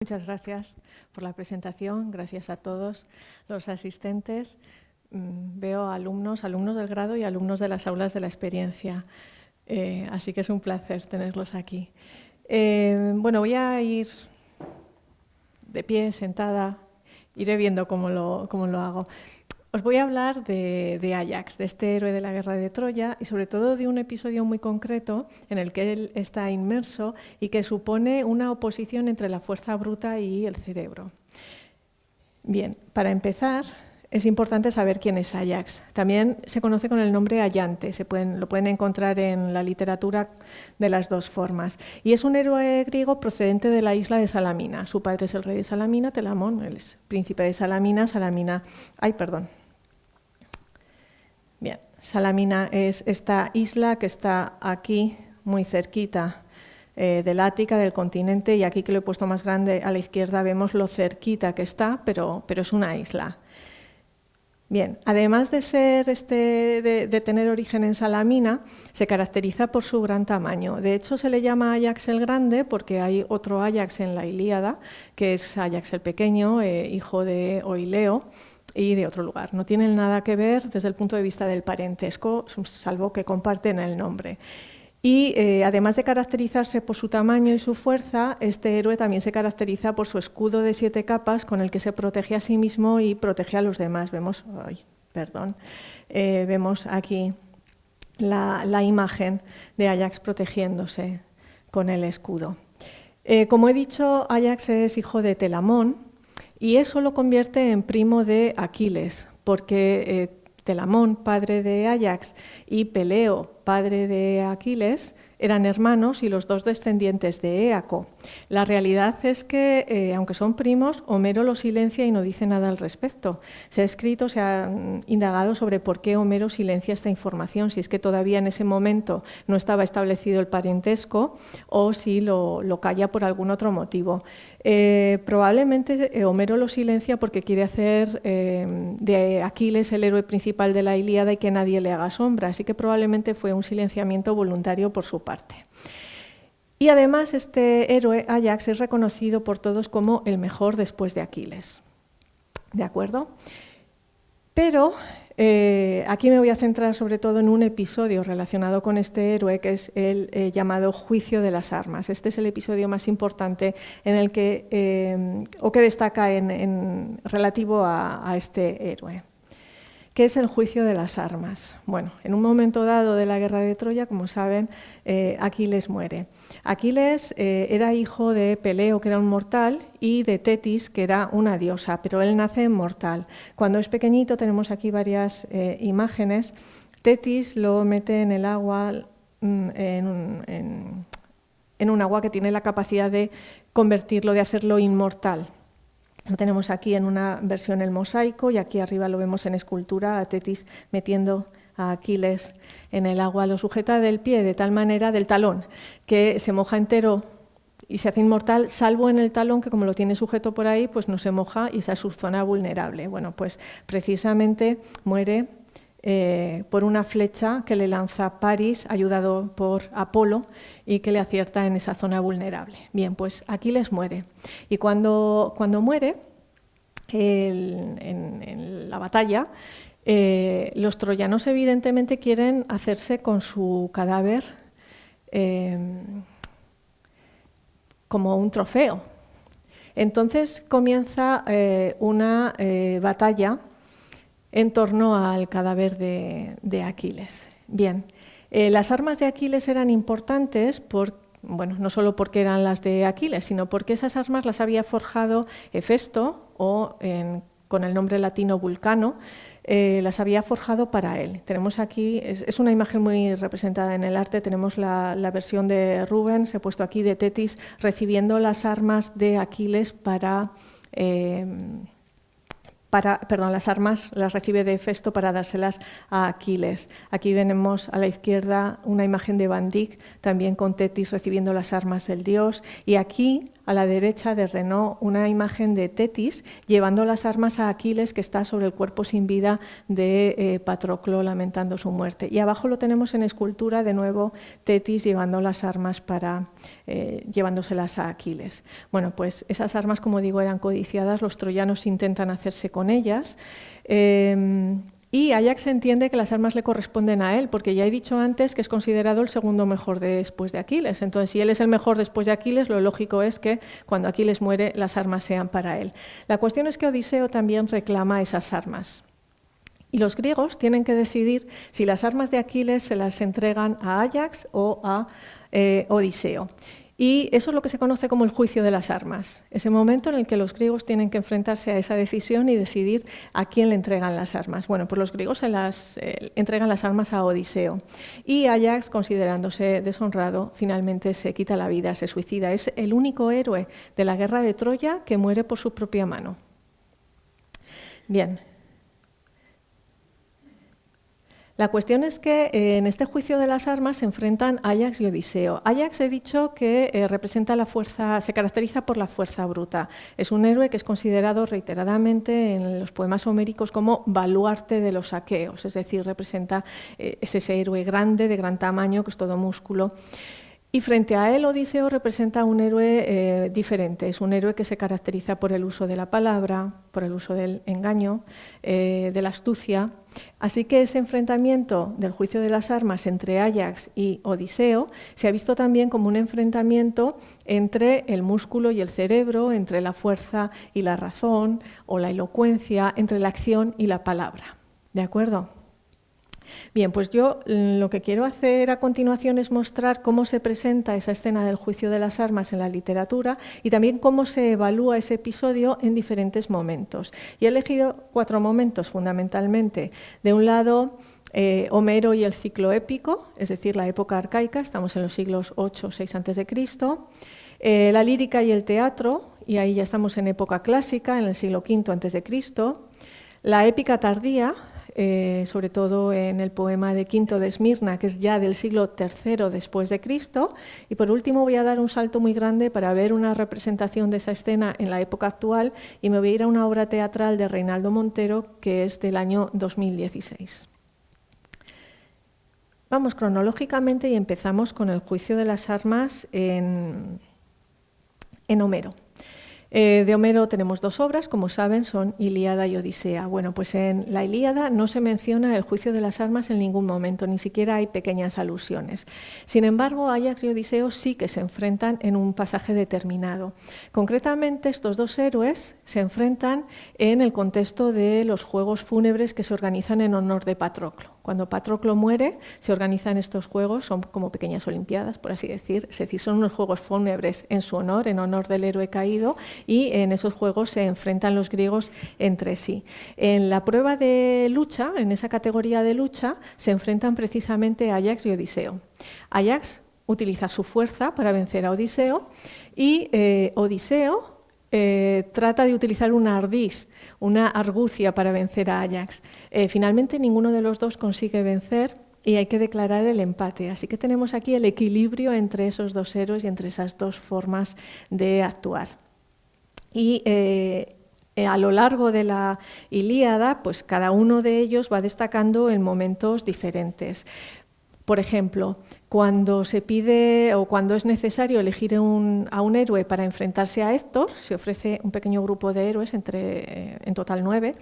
Muchas gracias por la presentación, gracias a todos los asistentes. Veo alumnos del grado y alumnos de las aulas de la experiencia, así que es un placer tenerlos aquí. Bueno, voy a ir de pie, sentada, iré viendo cómo lo hago. Os voy a hablar de Áyax, de este héroe de la guerra de Troya y sobre todo de un episodio muy concreto en el que él está inmerso y que supone una oposición entre la fuerza bruta y el cerebro. Bien, para empezar es importante saber quién es Áyax. También se conoce con el nombre Ayante, lo pueden encontrar en la literatura de las dos formas. Y es un héroe griego procedente de la isla de Salamina. Su padre es el rey de Salamina, Telamón, él es príncipe de Salamina. Bien, Salamina es esta isla que está aquí, muy cerquita del Ática, del continente, y aquí que lo he puesto más grande a la izquierda vemos lo cerquita que está, pero es una isla. Bien, además de ser de tener origen en Salamina, se caracteriza por su gran tamaño. De hecho, se le llama Áyax el Grande porque hay otro Áyax en la Ilíada, que es Áyax el Pequeño, hijo de Oileo, y de otro lugar. No tienen nada que ver desde el punto de vista del parentesco, salvo que comparten el nombre. Y además de caracterizarse por su tamaño y su fuerza, este héroe también se caracteriza por su escudo de 7 capas con el que se protege a sí mismo y protege a los demás. Vemos aquí la imagen de Áyax protegiéndose con el escudo. Como he dicho, Áyax es hijo de Telamón y eso lo convierte en primo de Aquiles, porque Telamón, padre de Áyax, y Peleo, padre de Aquiles, eran hermanos y los dos descendientes de Éaco. La realidad es que, aunque son primos, Homero lo silencia y no dice nada al respecto. Se ha indagado sobre por qué Homero silencia esta información, si es que todavía en ese momento no estaba establecido el parentesco o si lo calla por algún otro motivo. Probablemente Homero lo silencia porque quiere hacer de Aquiles el héroe principal de la Ilíada y que nadie le haga sombra, así que probablemente fue un silenciamiento voluntario por su parte. Y además este héroe, Áyax, es reconocido por todos como el mejor después de Aquiles. ¿De acuerdo? Pero aquí me voy a centrar sobre todo en un episodio relacionado con este héroe, que es el llamado Juicio de las Armas. Este es el episodio más importante en el que destaca relativo a este héroe. ¿Qué es el juicio de las armas? Bueno, en un momento dado de la guerra de Troya, como saben, Aquiles muere. Aquiles era hijo de Peleo, que era un mortal, y de Tetis, que era una diosa, pero él nace mortal. Cuando es pequeñito, tenemos aquí varias imágenes, Tetis lo mete en el agua, en un agua que tiene la capacidad de convertirlo, de hacerlo inmortal. Lo tenemos aquí en una versión el mosaico y aquí arriba lo vemos en escultura a Tetis metiendo a Aquiles en el agua, lo sujeta del pie de tal manera, del talón, que se moja entero y se hace inmortal, salvo en el talón que como lo tiene sujeto por ahí, pues no se moja y esa es su zona vulnerable. Bueno, pues precisamente muere por una flecha que le lanza Paris, ayudado por Apolo, y que le acierta en esa zona vulnerable. Bien, pues Aquiles muere. Y cuando muere, en la batalla, los troyanos evidentemente quieren hacerse con su cadáver como un trofeo. Entonces comienza una batalla en torno al cadáver de Aquiles. Bien, las armas de Aquiles eran importantes no solo porque eran las de Aquiles, sino porque esas armas las había forjado Hefesto, o con el nombre latino Vulcano, las había forjado para él. Tenemos aquí, es una imagen muy representada en el arte, tenemos la versión de Rubens, he puesto aquí de Tetis, recibiendo las armas de Aquiles las armas las recibe de Hefesto para dárselas a Aquiles. Aquí vemos a la izquierda una imagen de Van Dyck, también con Tetis recibiendo las armas del dios. Y aquí a la derecha de Renaud, una imagen de Tetis llevando las armas a Aquiles, que está sobre el cuerpo sin vida de Patroclo, lamentando su muerte. Y abajo lo tenemos en escultura, de nuevo Tetis llevando las armas llevándoselas a Aquiles. Bueno, pues esas armas, como digo, eran codiciadas, los troyanos intentan hacerse con ellas. Y Áyax entiende que las armas le corresponden a él, porque ya he dicho antes que es considerado el segundo mejor después de Aquiles. Entonces, si él es el mejor después de Aquiles, lo lógico es que cuando Aquiles muere, las armas sean para él. La cuestión es que Odiseo también reclama esas armas. Y los griegos tienen que decidir si las armas de Aquiles se las entregan a Áyax o a Odiseo. Y eso es lo que se conoce como el juicio de las armas, ese momento en el que los griegos tienen que enfrentarse a esa decisión y decidir a quién le entregan las armas. Bueno, pues los griegos entregan las armas a Odiseo y Áyax, considerándose deshonrado, finalmente se quita la vida, se suicida. Es el único héroe de la guerra de Troya que muere por su propia mano. Bien. La cuestión es que en este juicio de las armas se enfrentan Áyax y Odiseo. Áyax, he dicho que representa la fuerza, se caracteriza por la fuerza bruta. Es un héroe que es considerado reiteradamente en los poemas homéricos como baluarte de los aqueos, es decir, representa es ese héroe grande, de gran tamaño, que es todo músculo. Y frente a él, Odiseo representa un héroe diferente. Es un héroe que se caracteriza por el uso de la palabra, por el uso del engaño, de la astucia. Así que ese enfrentamiento del juicio de las armas entre Áyax y Odiseo se ha visto también como un enfrentamiento entre el músculo y el cerebro, entre la fuerza y la razón, o la elocuencia, entre la acción y la palabra. ¿De acuerdo? Bien, pues yo lo que quiero hacer a continuación es mostrar cómo se presenta esa escena del juicio de las armas en la literatura y también cómo se evalúa ese episodio en diferentes momentos. Y he elegido 4 momentos fundamentalmente. De un lado, Homero y el ciclo épico, es decir, la época arcaica, estamos en los siglos 8 o 6 a.C., la lírica y el teatro, y ahí ya estamos en época clásica, en el siglo V a.C., la épica tardía, sobre todo en el poema de Quinto de Esmirna, que es ya del siglo III después de Cristo. Y por último voy a dar un salto muy grande para ver una representación de esa escena en la época actual y me voy a ir a una obra teatral de Reinaldo Montero que es del año 2016. Vamos cronológicamente y empezamos con el juicio de las armas en Homero. De Homero tenemos 2 obras, como saben, son Ilíada y Odisea. Bueno, pues en la Ilíada no se menciona el juicio de las armas en ningún momento, ni siquiera hay pequeñas alusiones. Sin embargo, Áyax y Odiseo sí que se enfrentan en un pasaje determinado. Concretamente, estos 2 héroes se enfrentan en el contexto de los juegos fúnebres que se organizan en honor de Patroclo. Cuando Patroclo muere, se organizan estos juegos, son como pequeñas olimpiadas, por así decir, es decir, son unos juegos fúnebres en su honor, en honor del héroe caído, y en esos juegos se enfrentan los griegos entre sí. En la prueba de lucha, en esa categoría de lucha, se enfrentan precisamente Áyax y Odiseo. Áyax utiliza su fuerza para vencer a Odiseo y Odiseo trata de utilizar una ardiz, una argucia para vencer a Áyax. Finalmente ninguno de los dos consigue vencer y hay que declarar el empate. Así que tenemos aquí el equilibrio entre esos 2 héroes y entre esas 2 formas de actuar. Y a lo largo de la Ilíada, pues cada uno de ellos va destacando en momentos diferentes. Por ejemplo, cuando se pide o cuando es necesario elegir a un héroe para enfrentarse a Héctor, se ofrece un pequeño grupo de héroes, en total 9,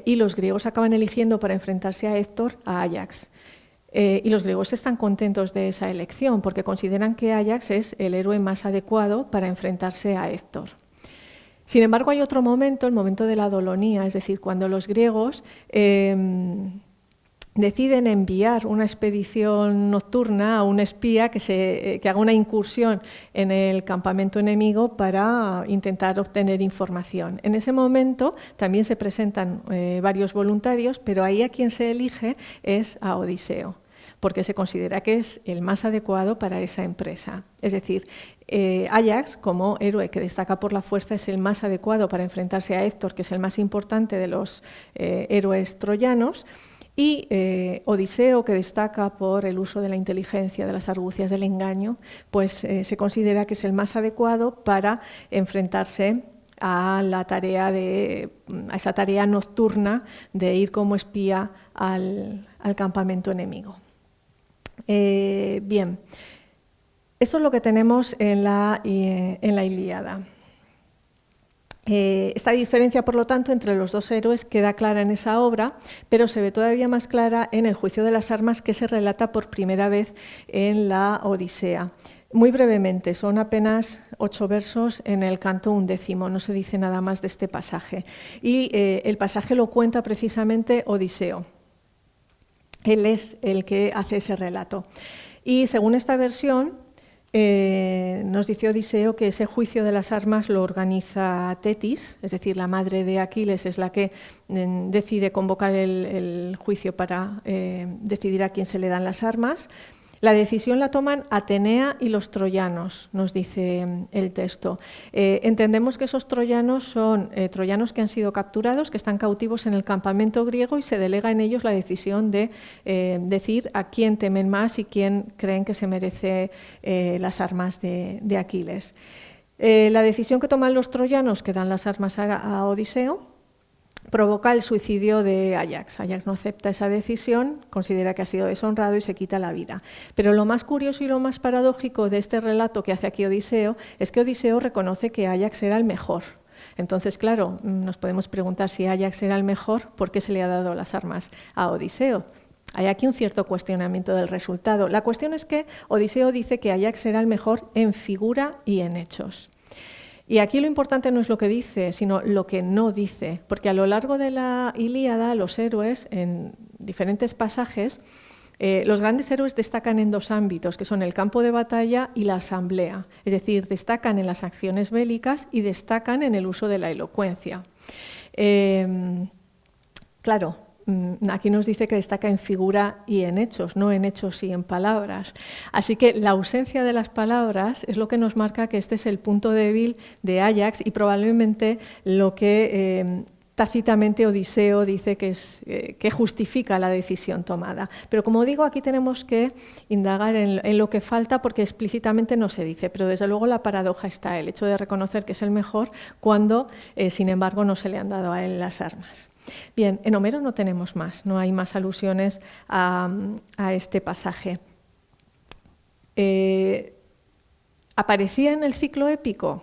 y los griegos acaban eligiendo para enfrentarse a Héctor a Áyax. Y los griegos están contentos de esa elección porque consideran que Áyax es el héroe más adecuado para enfrentarse a Héctor. Sin embargo, hay otro momento, el momento de la Dolonía, es decir, cuando los griegos deciden enviar una expedición nocturna a un espía que haga una incursión en el campamento enemigo para intentar obtener información. En ese momento también se presentan varios voluntarios, pero ahí a quien se elige es a Odiseo, porque se considera que es el más adecuado para esa empresa. Es decir, Áyax, como héroe que destaca por la fuerza, es el más adecuado para enfrentarse a Héctor, que es el más importante de los héroes troyanos, Y Odiseo, que destaca por el uso de la inteligencia, de las argucias del engaño, pues se considera que es el más adecuado para enfrentarse a esa tarea nocturna de ir como espía al campamento enemigo. Bien, esto es lo que tenemos en la Ilíada. Esta diferencia, por lo tanto, entre los dos héroes queda clara en esa obra, pero se ve todavía más clara en el juicio de las armas, que se relata por primera vez en la Odisea. Muy brevemente, son apenas 8 versos en el canto 11, no se dice nada más de este pasaje. Y el pasaje lo cuenta precisamente Odiseo. Él es el que hace ese relato. Y según esta versión, nos dice Odiseo que ese juicio de las armas lo organiza Tetis, es decir, la madre de Aquiles es la que decide convocar el juicio para decidir a quién se le dan las armas. La decisión la toman Atenea y los troyanos, nos dice el texto. Entendemos que esos troyanos son troyanos que han sido capturados, que están cautivos en el campamento griego, y se delega en ellos la decisión de decir a quién temen más y quién creen que se merece las armas de Aquiles. La decisión que toman los troyanos, que dan las armas a Odiseo, provoca el suicidio de Áyax. Áyax no acepta esa decisión, considera que ha sido deshonrado y se quita la vida. Pero lo más curioso y lo más paradójico de este relato que hace aquí Odiseo es que Odiseo reconoce que Áyax era el mejor. Entonces, claro, nos podemos preguntar si Áyax era el mejor, ¿por qué se le ha dado las armas a Odiseo? Hay aquí un cierto cuestionamiento del resultado. La cuestión es que Odiseo dice que Áyax era el mejor en figura y en hechos. Y aquí lo importante no es lo que dice, sino lo que no dice, porque a lo largo de la Ilíada los héroes, en diferentes pasajes, los grandes héroes destacan en 2 ámbitos, que son el campo de batalla y la asamblea, es decir, destacan en las acciones bélicas y destacan en el uso de la elocuencia. Claro, aquí nos dice que destaca en figura y en hechos, no en hechos y en palabras. Así que la ausencia de las palabras es lo que nos marca que este es el punto débil de Áyax y probablemente lo que tácitamente Odiseo dice que justifica la decisión tomada. Pero como digo, aquí tenemos que indagar en lo que falta porque explícitamente no se dice, pero desde luego la paradoja está, el hecho de reconocer que es el mejor cuando, sin embargo, no se le han dado a él las armas. Bien, en Homero no tenemos más, no hay más alusiones a este pasaje. ¿Aparecía en el ciclo épico?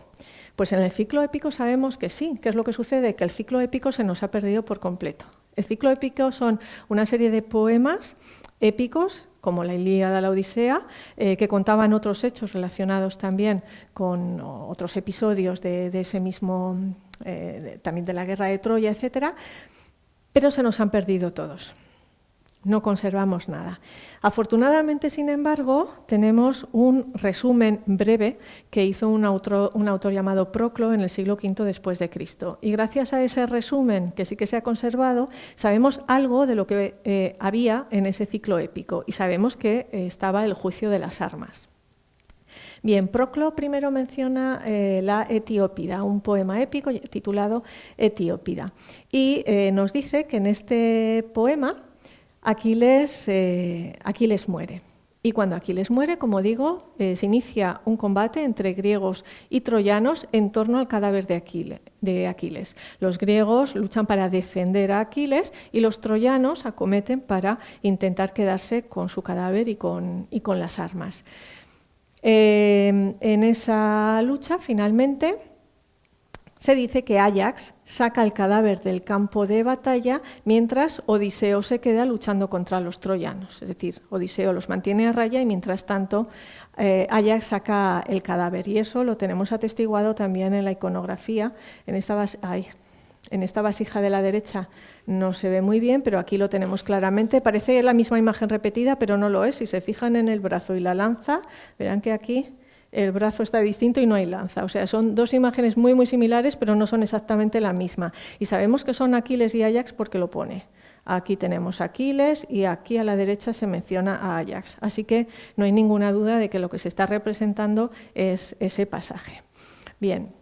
Pues en el ciclo épico sabemos que sí. ¿Qué es lo que sucede? Que el ciclo épico se nos ha perdido por completo. El ciclo épico son una serie de poemas épicos, como la Ilíada, la Odisea, que contaban otros hechos relacionados también con otros episodios de ese mismo, también de la guerra de Troya, etcétera, pero se nos han perdido todos. No conservamos nada. Afortunadamente, sin embargo, tenemos un resumen breve que hizo un autor llamado Proclo en el siglo V después de Cristo. Y gracias a ese resumen, que sí que se ha conservado, sabemos algo de lo que había en ese ciclo épico y sabemos que estaba el juicio de las armas. Bien, Proclo primero menciona la Etiópida, un poema épico titulado Etiópida. Y nos dice que en este poema Aquiles muere. Y cuando Aquiles muere, como digo, se inicia un combate entre griegos y troyanos en torno al cadáver de Aquiles. Los griegos luchan para defender a Aquiles y los troyanos acometen para intentar quedarse con su cadáver y con las armas. En esa lucha, finalmente, se dice que Áyax saca el cadáver del campo de batalla mientras Odiseo se queda luchando contra los troyanos. Es decir, Odiseo los mantiene a raya y mientras tanto Áyax saca el cadáver. Y eso lo tenemos atestiguado también en la iconografía. En esta vasija de la derecha no se ve muy bien, pero aquí lo tenemos claramente. Parece la misma imagen repetida, pero no lo es. Si se fijan en el brazo y la lanza, verán que aquí el brazo está distinto y no hay lanza. O sea, son 2 imágenes muy, muy similares, pero no son exactamente la misma. Y sabemos que son Aquiles y Áyax porque lo pone. Aquí tenemos a Aquiles y aquí a la derecha se menciona a Áyax. Así que no hay ninguna duda de que lo que se está representando es ese pasaje. Bien.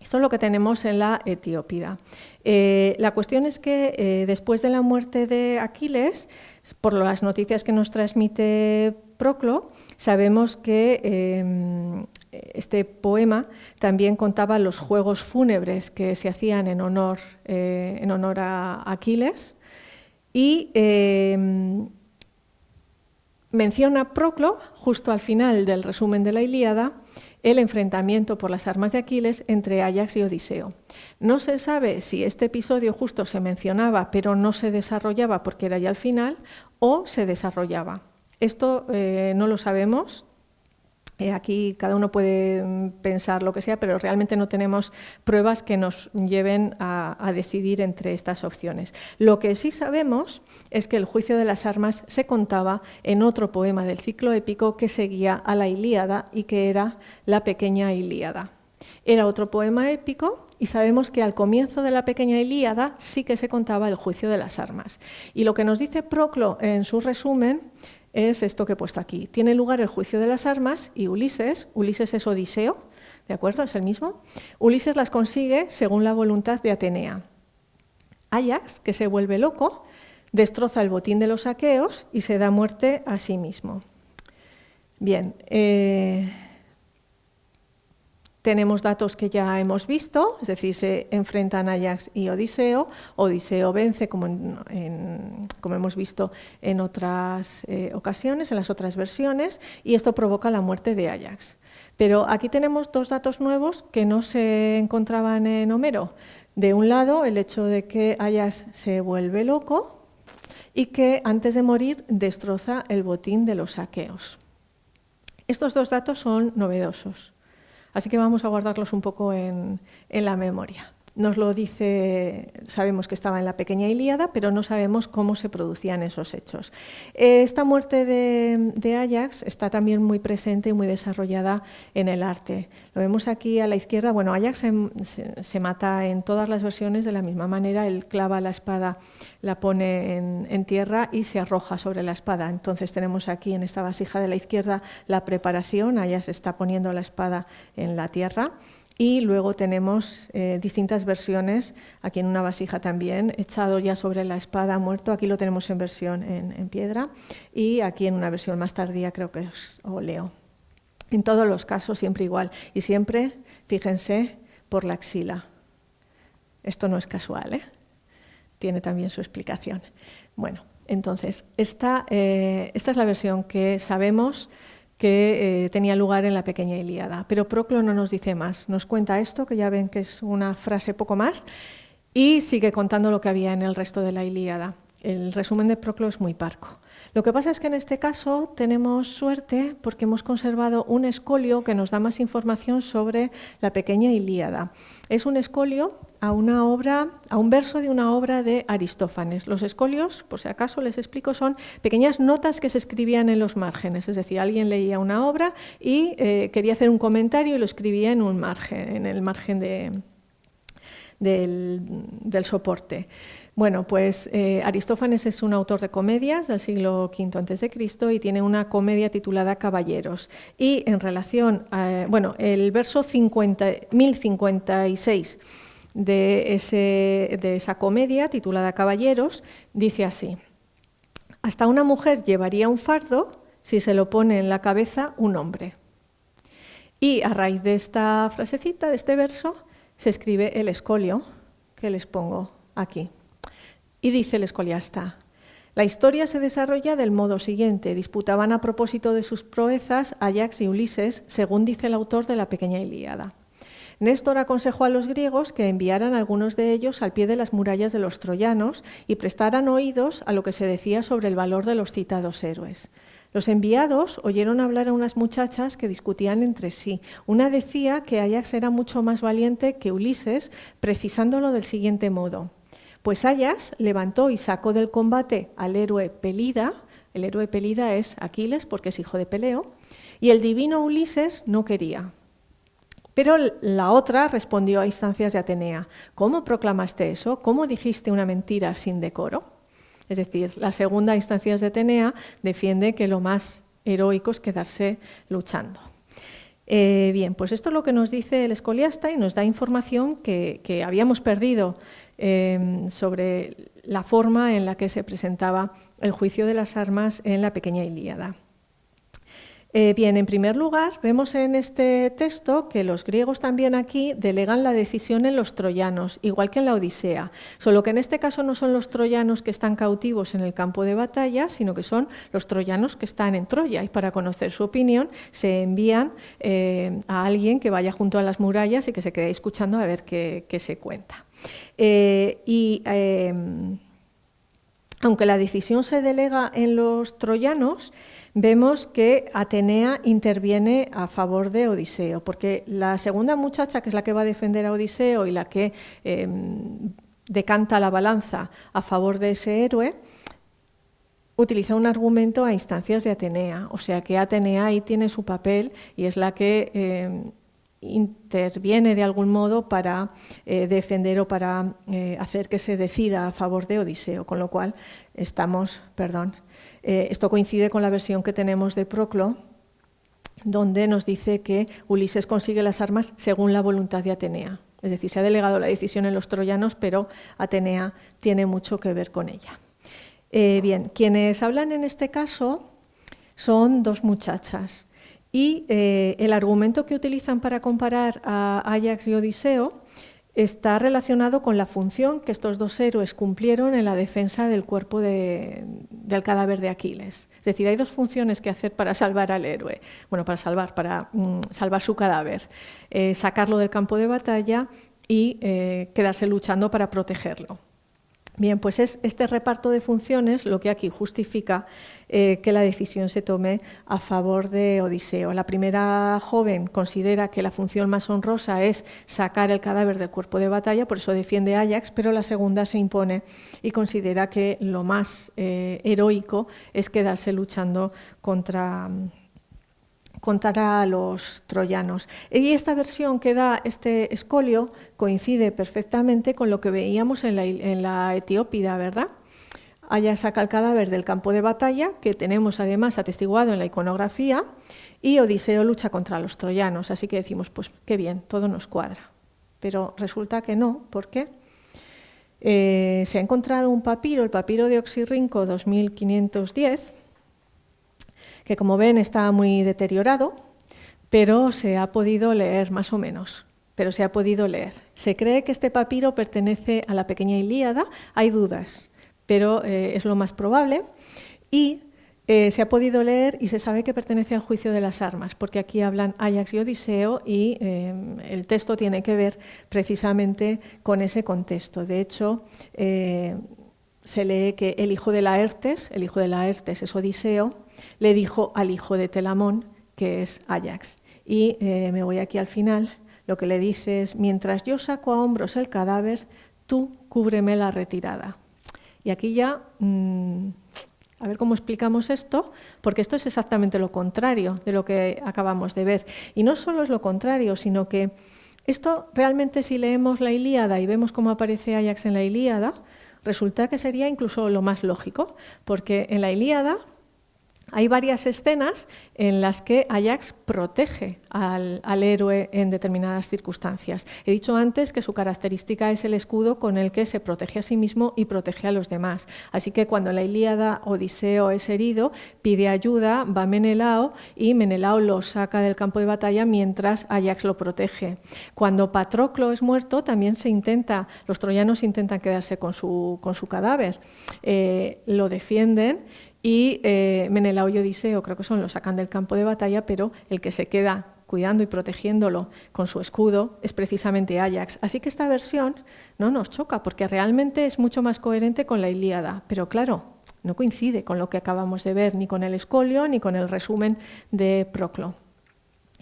Esto es lo que tenemos en la Etiópida. La cuestión es que después de la muerte de Aquiles, por las noticias que nos transmite Proclo, sabemos que este poema también contaba los juegos fúnebres que se hacían en honor a Aquiles y menciona Proclo, justo al final del resumen de la Ilíada, el enfrentamiento por las armas de Aquiles entre Áyax y Odiseo. No se sabe si este episodio justo se mencionaba pero no se desarrollaba porque era ya al final, o se desarrollaba. Esto no lo sabemos. Aquí cada uno puede pensar lo que sea, pero realmente no tenemos pruebas que nos lleven a decidir entre estas opciones. Lo que sí sabemos es que el juicio de las armas se contaba en otro poema del ciclo épico que seguía a la Ilíada y que era la Pequeña Ilíada. Era otro poema épico y sabemos que al comienzo de la Pequeña Ilíada sí que se contaba el juicio de las armas. Y lo que nos dice Proclo en su resumen es esto que he puesto aquí. Tiene lugar el juicio de las armas y Ulises es Odiseo, ¿de acuerdo? Es el mismo. Ulises las consigue según la voluntad de Atenea. Áyax, que se vuelve loco, destroza el botín de los aqueos y se da muerte a sí mismo. Bien, tenemos datos que ya hemos visto, es decir, se enfrentan Áyax y Odiseo. Odiseo vence, como hemos visto en otras ocasiones, en las otras versiones, y esto provoca la muerte de Áyax. Pero aquí tenemos dos datos nuevos que no se encontraban en Homero. De un lado, el hecho de que Áyax se vuelve loco y que antes de morir destroza el botín de los aqueos. Estos dos datos son novedosos. Así que vamos a guardarlos un poco en la memoria. Nos lo dice, sabemos que estaba en la Pequeña Ilíada, pero no sabemos cómo se producían esos hechos. Esta muerte de Áyax está también muy presente y muy desarrollada en el arte. Lo vemos aquí a la izquierda. Bueno, Áyax se mata en todas las versiones de la misma manera. Él clava la espada, la pone en tierra y se arroja sobre la espada. Entonces tenemos aquí en esta vasija de la izquierda la preparación. Áyax está poniendo la espada en la tierra. Y luego tenemos distintas versiones, aquí en una vasija también, echado ya sobre la espada, muerto. Aquí lo tenemos en versión en piedra y aquí en una versión más tardía creo que es óleo. En todos los casos siempre igual. Y siempre, fíjense, por la axila. Esto no es casual, ¿eh? Tiene también su explicación. Bueno, entonces, esta es la versión que sabemos que tenía lugar en la Pequeña Ilíada. Pero Proclo no nos dice más. Nos cuenta esto, que ya ven que es una frase poco más, y sigue contando lo que había en el resto de la Ilíada. El resumen de Proclo es muy parco. Lo que pasa es que en este caso tenemos suerte porque hemos conservado un escolio que nos da más información sobre la Pequeña Ilíada. Es un escolio a un verso de una obra de Aristófanes. Los escolios, por si acaso les explico, son pequeñas notas que se escribían en los márgenes. Es decir, alguien leía una obra y quería hacer un comentario y lo escribía en un margen, en el margen del soporte. Bueno, pues Aristófanes es un autor de comedias del siglo V a.C. y tiene una comedia titulada Caballeros. Y en relación el verso 1056 de esa comedia titulada Caballeros dice así: hasta una mujer llevaría un fardo si se lo pone en la cabeza un hombre. Y a raíz de esta frasecita, de este verso, se escribe el escolio que les pongo aquí. Y dice el escoliasta: la historia se desarrolla del modo siguiente. Disputaban a propósito de sus proezas Áyax y Ulises, según dice el autor de la Pequeña Ilíada. Néstor aconsejó a los griegos que enviaran a algunos de ellos al pie de las murallas de los troyanos y prestaran oídos a lo que se decía sobre el valor de los citados héroes. Los enviados oyeron hablar a unas muchachas que discutían entre sí. Una decía que Áyax era mucho más valiente que Ulises, precisándolo del siguiente modo: pues Áyax levantó y sacó del combate al héroe Pelida. El héroe Pelida es Aquiles porque es hijo de Peleo, y el divino Ulises no quería. Pero la otra respondió a instancias de Atenea: ¿cómo proclamaste eso? ¿Cómo dijiste una mentira sin decoro? Es decir, la segunda a instancias de Atenea defiende que lo más heroico es quedarse luchando. Bien, pues esto es lo que nos dice el escoliasta y nos da información que habíamos perdido sobre la forma en la que se presentaba el juicio de las armas en la pequeña Ilíada. Bien, en primer lugar, vemos en este texto que los griegos también aquí delegan la decisión en los troyanos, igual que en la Odisea, solo que en este caso no son los troyanos que están cautivos en el campo de batalla, sino que son los troyanos que están en Troya, y para conocer su opinión se envían a alguien que vaya junto a las murallas y que se quede escuchando a ver qué se cuenta. Aunque la decisión se delega en los troyanos, vemos que Atenea interviene a favor de Odiseo, porque la segunda muchacha, que es la que va a defender a Odiseo y la que decanta la balanza a favor de ese héroe, utiliza un argumento a instancias de Atenea, o sea que Atenea ahí tiene su papel y es la que interviene de algún modo para defender o para hacer que se decida a favor de Odiseo, con lo cual esto coincide con la versión que tenemos de Proclo, donde nos dice que Ulises consigue las armas según la voluntad de Atenea. Es decir, se ha delegado la decisión en los troyanos, pero Atenea tiene mucho que ver con ella. Bien, quienes hablan en este caso son dos muchachas. Y el argumento que utilizan para comparar a Áyax y Odiseo está relacionado con la función que estos dos héroes cumplieron en la defensa del cuerpo del cadáver de Aquiles. Es decir, hay dos funciones que hacer para salvar al héroe, bueno, para salvar su cadáver, sacarlo del campo de batalla y quedarse luchando para protegerlo. Bien, pues es este reparto de funciones lo que aquí justifica que la decisión se tome a favor de Odiseo. La primera joven considera que la función más honrosa es sacar el cadáver del cuerpo de batalla, por eso defiende a Áyax, pero la segunda se impone y considera que lo más heroico es quedarse luchando contra los troyanos. Y esta versión que da este Escolio coincide perfectamente con lo que veíamos en la Etiópida, ¿verdad? Áyax saca el cadáver del campo de batalla, que tenemos además atestiguado en la iconografía, y Odiseo lucha contra los troyanos. Así que decimos, pues qué bien, todo nos cuadra. Pero resulta que no, ¿por qué? Se ha encontrado un papiro, el papiro de Oxirrinco 2510, que como ven está muy deteriorado, pero se ha podido leer más o menos, pero se ha podido leer. Se cree que este papiro pertenece a la pequeña Ilíada, hay dudas, pero es lo más probable, y se ha podido leer y se sabe que pertenece al juicio de las armas, porque aquí hablan Áyax y Odiseo y el texto tiene que ver precisamente con ese contexto. De hecho, se lee que el hijo de Laertes es Odiseo, le dijo al hijo de Telamón, que es Áyax. Y me voy aquí al final, lo que le dice es, mientras yo saco a hombros el cadáver, tú cúbreme la retirada. Y aquí ya, a ver cómo explicamos esto, porque esto es exactamente lo contrario de lo que acabamos de ver. Y no solo es lo contrario, sino que esto realmente, si leemos la Ilíada y vemos cómo aparece Áyax en la Ilíada, resulta que sería incluso lo más lógico, porque en la Ilíada hay varias escenas en las que Áyax protege al héroe en determinadas circunstancias. He dicho antes que su característica es el escudo con el que se protege a sí mismo y protege a los demás. Así que cuando en la Ilíada Odiseo es herido, pide ayuda, va Menelao y Menelao lo saca del campo de batalla mientras Áyax lo protege. Cuando Patroclo es muerto, también los troyanos intentan quedarse con su cadáver. Lo defienden. Y Menelao y Odiseo, creo que lo sacan del campo de batalla, pero el que se queda cuidando y protegiéndolo con su escudo es precisamente Áyax. Así que esta versión no nos choca, porque realmente es mucho más coherente con la Ilíada. Pero claro, no coincide con lo que acabamos de ver, ni con el Escolio, ni con el resumen de Proclo.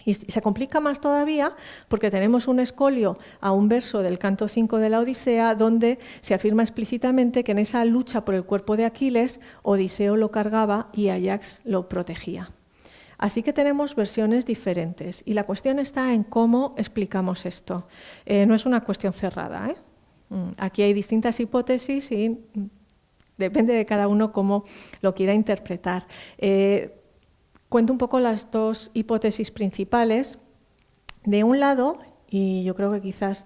Y se complica más todavía porque tenemos un Escolio a un verso del canto 5 de la Odisea donde se afirma explícitamente que en esa lucha por el cuerpo de Aquiles, Odiseo lo cargaba y Áyax lo protegía. Así que tenemos versiones diferentes y la cuestión está en cómo explicamos esto. No es una cuestión cerrada, ¿eh? Aquí hay distintas hipótesis y depende de cada uno cómo lo quiera interpretar. Cuento un poco las dos hipótesis principales De un lado, y yo creo que quizás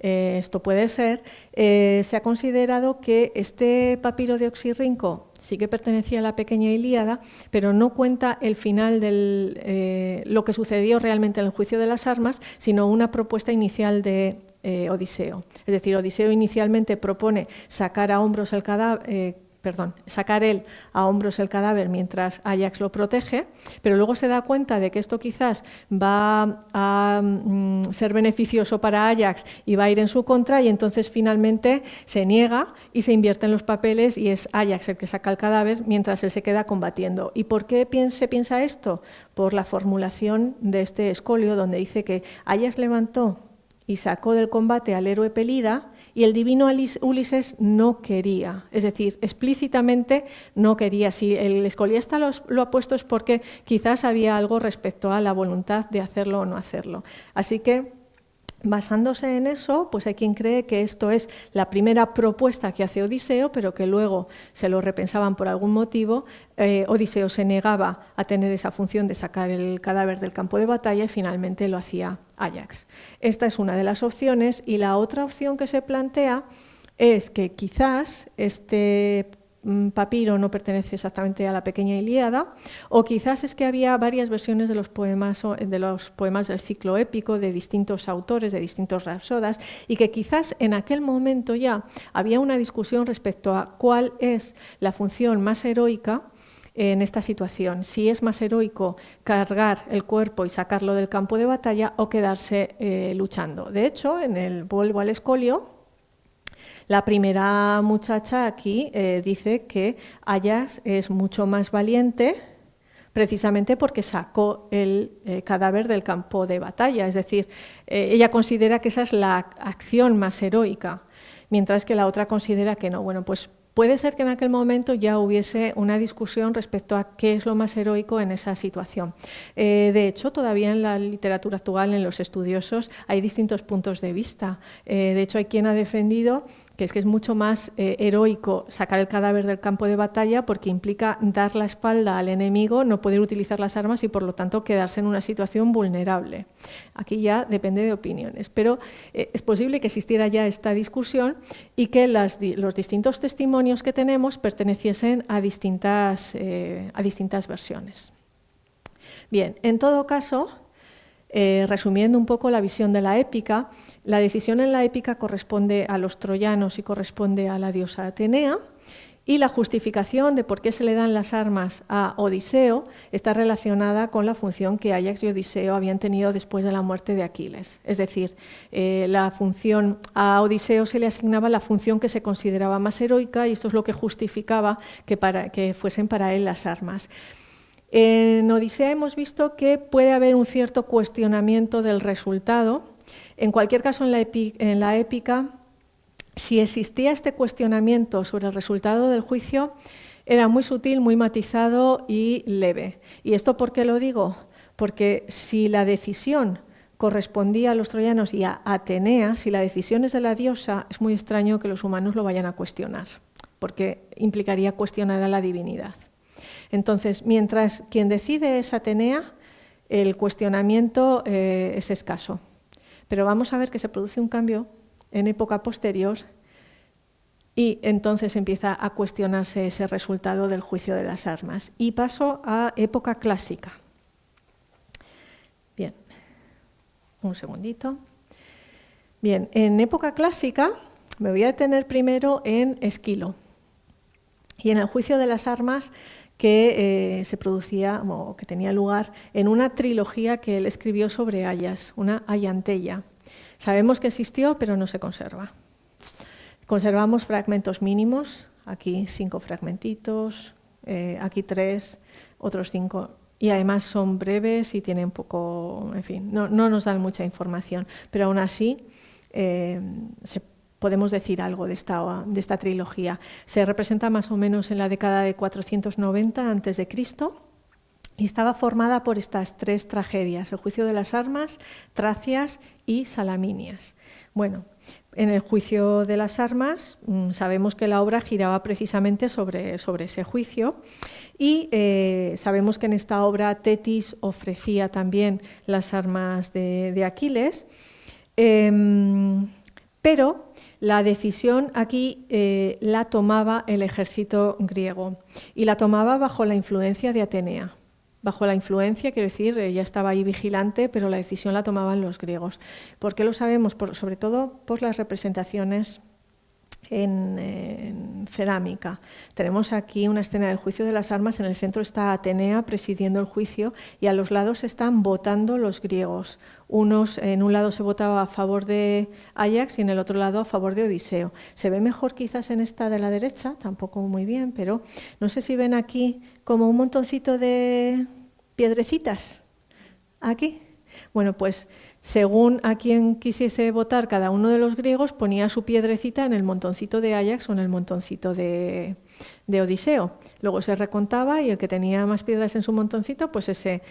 esto puede ser, se ha considerado que este papiro de Oxirrinco sí que pertenecía a la Pequeña Ilíada, pero no cuenta el final de lo que sucedió realmente en el juicio de las armas, sino una propuesta inicial de Odiseo. Es decir, Odiseo inicialmente propone sacar a hombros el cadáver, sacar él a hombros el cadáver mientras Áyax lo protege, pero luego se da cuenta de que esto quizás va a ser beneficioso para Áyax y va a ir en su contra, y entonces finalmente se niega y se invierten los papeles y es Áyax el que saca el cadáver mientras él se queda combatiendo. ¿Y por qué se piensa esto? Por la formulación de este Escolio, donde dice que Áyax levantó y sacó del combate al héroe Pelida, y el divino Ulises no quería, es decir, explícitamente no quería. Si el escoliasta lo ha puesto es porque quizás había algo respecto a la voluntad de hacerlo o no hacerlo. Así que, basándose en eso, pues hay quien cree que esto es la primera propuesta que hace Odiseo, pero que luego se lo repensaban por algún motivo. Odiseo se negaba a tener esa función de sacar el cadáver del campo de batalla y finalmente lo hacía Áyax. Esta es una de las opciones, y la otra opción que se plantea es que quizás este papiro no pertenece exactamente a la Pequeña Ilíada, o quizás es que había varias versiones de los poemas del ciclo épico de distintos autores, de distintos rapsodas, y que quizás en aquel momento ya había una discusión respecto a cuál es la función más heroica en esta situación, si es más heroico cargar el cuerpo y sacarlo del campo de batalla o quedarse luchando. De hecho, vuelvo al Escolio, la primera muchacha aquí dice que Áyax es mucho más valiente precisamente porque sacó el cadáver del campo de batalla. Es decir, ella considera que esa es la acción más heroica, mientras que la otra considera que no. Bueno, pues puede ser que en aquel momento ya hubiese una discusión respecto a qué es lo más heroico en esa situación. De hecho, todavía en la literatura actual, en los estudiosos, hay distintos puntos de vista. De hecho, hay quien ha defendido que es mucho más heroico sacar el cadáver del campo de batalla porque implica dar la espalda al enemigo, no poder utilizar las armas y por lo tanto quedarse en una situación vulnerable. Aquí ya depende de opiniones, pero es posible que existiera ya esta discusión y que los distintos testimonios que tenemos perteneciesen a distintas versiones. Bien, en todo caso, resumiendo un poco la visión de la épica, la decisión en la épica corresponde a los troyanos y corresponde a la diosa Atenea, y la justificación de por qué se le dan las armas a Odiseo está relacionada con la función que Áyax y Odiseo habían tenido después de la muerte de Aquiles. Es decir, a Odiseo se le asignaba la función que se consideraba más heroica, y esto es lo que justificaba que fuesen para él las armas. En Odisea hemos visto que puede haber un cierto cuestionamiento del resultado. En cualquier caso, en la épica, si existía este cuestionamiento sobre el resultado del juicio, era muy sutil, muy matizado y leve. ¿Y esto por qué lo digo? Porque si la decisión correspondía a los troyanos y a Atenea, si la decisión es de la diosa, es muy extraño que los humanos lo vayan a cuestionar, porque implicaría cuestionar a la divinidad. Entonces, mientras quien decide es Atenea, el cuestionamiento es escaso. Pero vamos a ver que se produce un cambio en época posterior y entonces empieza a cuestionarse ese resultado del juicio de las armas. Y paso a época clásica. Bien, un segundito. Bien, en época clásica me voy a detener primero en Esquilo y en el juicio de las armas que se producía o que tenía lugar en una trilogía que él escribió sobre Áyax, una Ayanteia. Sabemos que existió, pero no se conserva. Conservamos fragmentos mínimos, aquí 5 fragmentitos, aquí 3, otros 5, y además son breves y tienen poco, en fin, no nos dan mucha información, pero aún así podemos decir algo de esta trilogía. Se representa más o menos en la década de 490 a.C. y estaba formada por estas 3 tragedias: el juicio de las armas, Tracias y Salaminias. Bueno, En el juicio de las armas sabemos que la obra giraba precisamente sobre ese juicio y sabemos que en esta obra Tetis ofrecía también las armas de Aquiles, pero la decisión aquí la tomaba el ejército griego y la tomaba bajo la influencia de Atenea. Bajo la influencia, quiero decir, ella estaba ahí vigilante, pero la decisión la tomaban los griegos. ¿Por qué lo sabemos? Sobre todo por las representaciones en cerámica. Tenemos aquí una escena del juicio de las armas, en el centro está Atenea presidiendo el juicio y a los lados están votando los griegos. En un lado se votaba a favor de Áyax y en el otro lado a favor de Odiseo. Se ve mejor quizás en esta de la derecha, tampoco muy bien, pero no sé si ven aquí como un montoncito de piedrecitas. Aquí. Bueno, pues según a quien quisiese votar cada uno de los griegos, ponía su piedrecita en el montoncito de Áyax o en el montoncito de Odiseo. Luego se recontaba y el que tenía más piedras en su montoncito, pues ese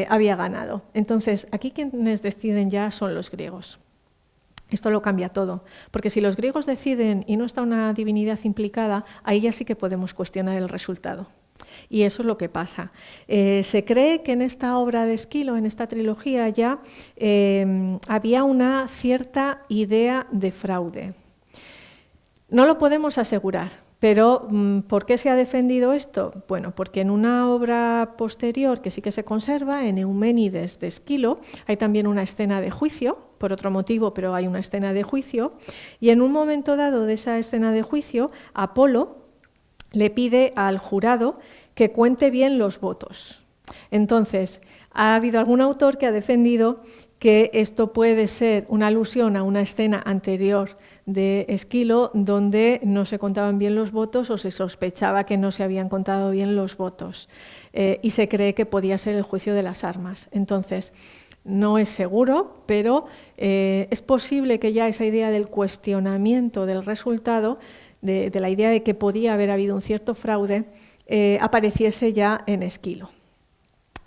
había ganado. Entonces, aquí quienes deciden ya son los griegos. Esto lo cambia todo, porque si los griegos deciden y no está una divinidad implicada, ahí ya sí que podemos cuestionar el resultado. Y eso es lo que pasa. Se cree que en esta obra de Esquilo, en esta trilogía ya, había una cierta idea de fraude. No lo podemos asegurar, pero ¿por qué se ha defendido esto? Bueno, porque en una obra posterior que sí que se conserva, en Euménides de Esquilo, hay también una escena de juicio, por otro motivo, pero hay una escena de juicio, y en un momento dado de esa escena de juicio, Apolo le pide al jurado que cuente bien los votos. Entonces, ha habido algún autor que ha defendido que esto puede ser una alusión a una escena anterior de Esquilo donde no se contaban bien los votos o se sospechaba que no se habían contado bien los votos y se cree que podía ser el juicio de las armas. Entonces, no es seguro, pero es posible que ya esa idea del cuestionamiento del resultado, de la idea de que podía haber habido un cierto fraude, apareciese ya en Esquilo.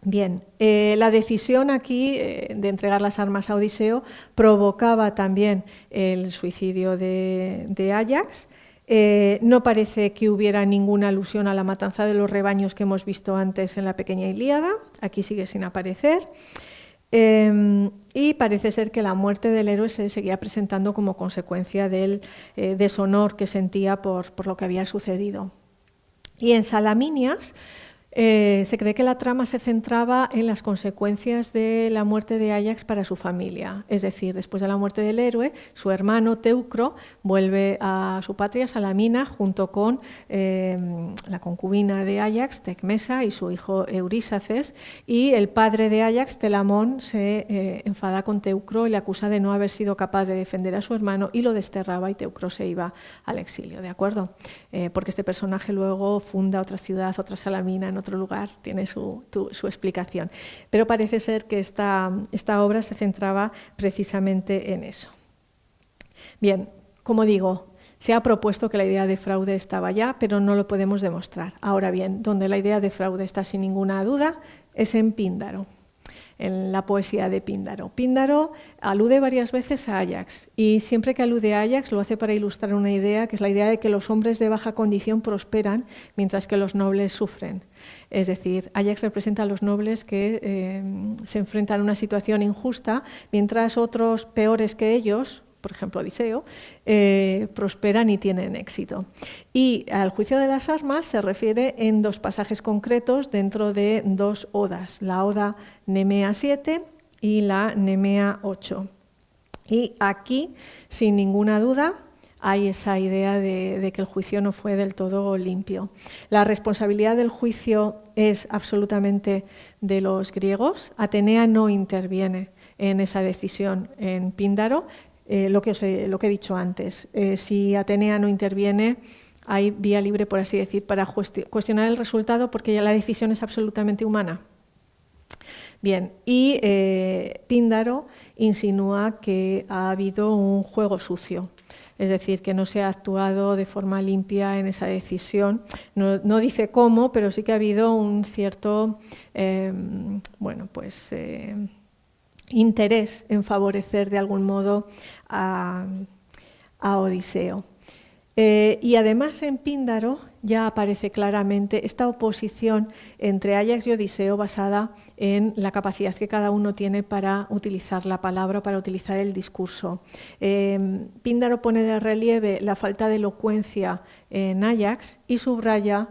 Bien, la decisión aquí de entregar las armas a Odiseo provocaba también el suicidio de Áyax. No parece que hubiera ninguna alusión a la matanza de los rebaños que hemos visto antes en la pequeña Ilíada, aquí sigue sin aparecer. Y parece ser que la muerte del héroe se seguía presentando como consecuencia del deshonor que sentía por lo que había sucedido. Y en Salaminias se cree que la trama se centraba en las consecuencias de la muerte de Áyax para su familia. Es decir, después de la muerte del héroe, su hermano Teucro vuelve a su patria, Salamina, junto con la concubina de Áyax, Tecmesa, y su hijo Eurísaces, y el padre de Áyax, Telamón, se enfada con Teucro y le acusa de no haber sido capaz de defender a su hermano y lo desterraba y Teucro se iba al exilio, ¿de acuerdo? Porque este personaje luego funda otra ciudad, otra Salamina, en otro lugar, tiene su explicación. Pero parece ser que esta obra se centraba precisamente en eso. Bien, como digo, se ha propuesto que la idea de fraude estaba ya, pero no lo podemos demostrar. Ahora bien, donde la idea de fraude está sin ninguna duda es en Píndaro, en la poesía de Píndaro. Píndaro alude varias veces a Áyax y siempre que alude a Áyax lo hace para ilustrar una idea, que es la idea de que los hombres de baja condición prosperan mientras que los nobles sufren. Es decir, Áyax representa a los nobles que se enfrentan a una situación injusta, mientras otros peores que ellos, por ejemplo Odiseo, prosperan y tienen éxito. Y al juicio de las armas se refiere en dos pasajes concretos dentro de dos odas, la oda Nemea 7 y la Nemea 8. Y aquí, sin ninguna duda, hay esa idea de que el juicio no fue del todo limpio. La responsabilidad del juicio es absolutamente de los griegos. Atenea no interviene en esa decisión en Píndaro. Lo que he dicho antes, si Atenea no interviene, hay vía libre, por así decir, para cuestionar el resultado porque ya la decisión es absolutamente humana. Bien, y Píndaro insinúa que ha habido un juego sucio, es decir, que no se ha actuado de forma limpia en esa decisión. No dice cómo, pero sí que ha habido un cierto, interés en favorecer de algún modo a a Odiseo. Y además en Píndaro ya aparece claramente esta oposición entre Áyax y Odiseo basada en la capacidad que cada uno tiene para utilizar la palabra, para utilizar el discurso. Píndaro pone de relieve la falta de elocuencia en Áyax y subraya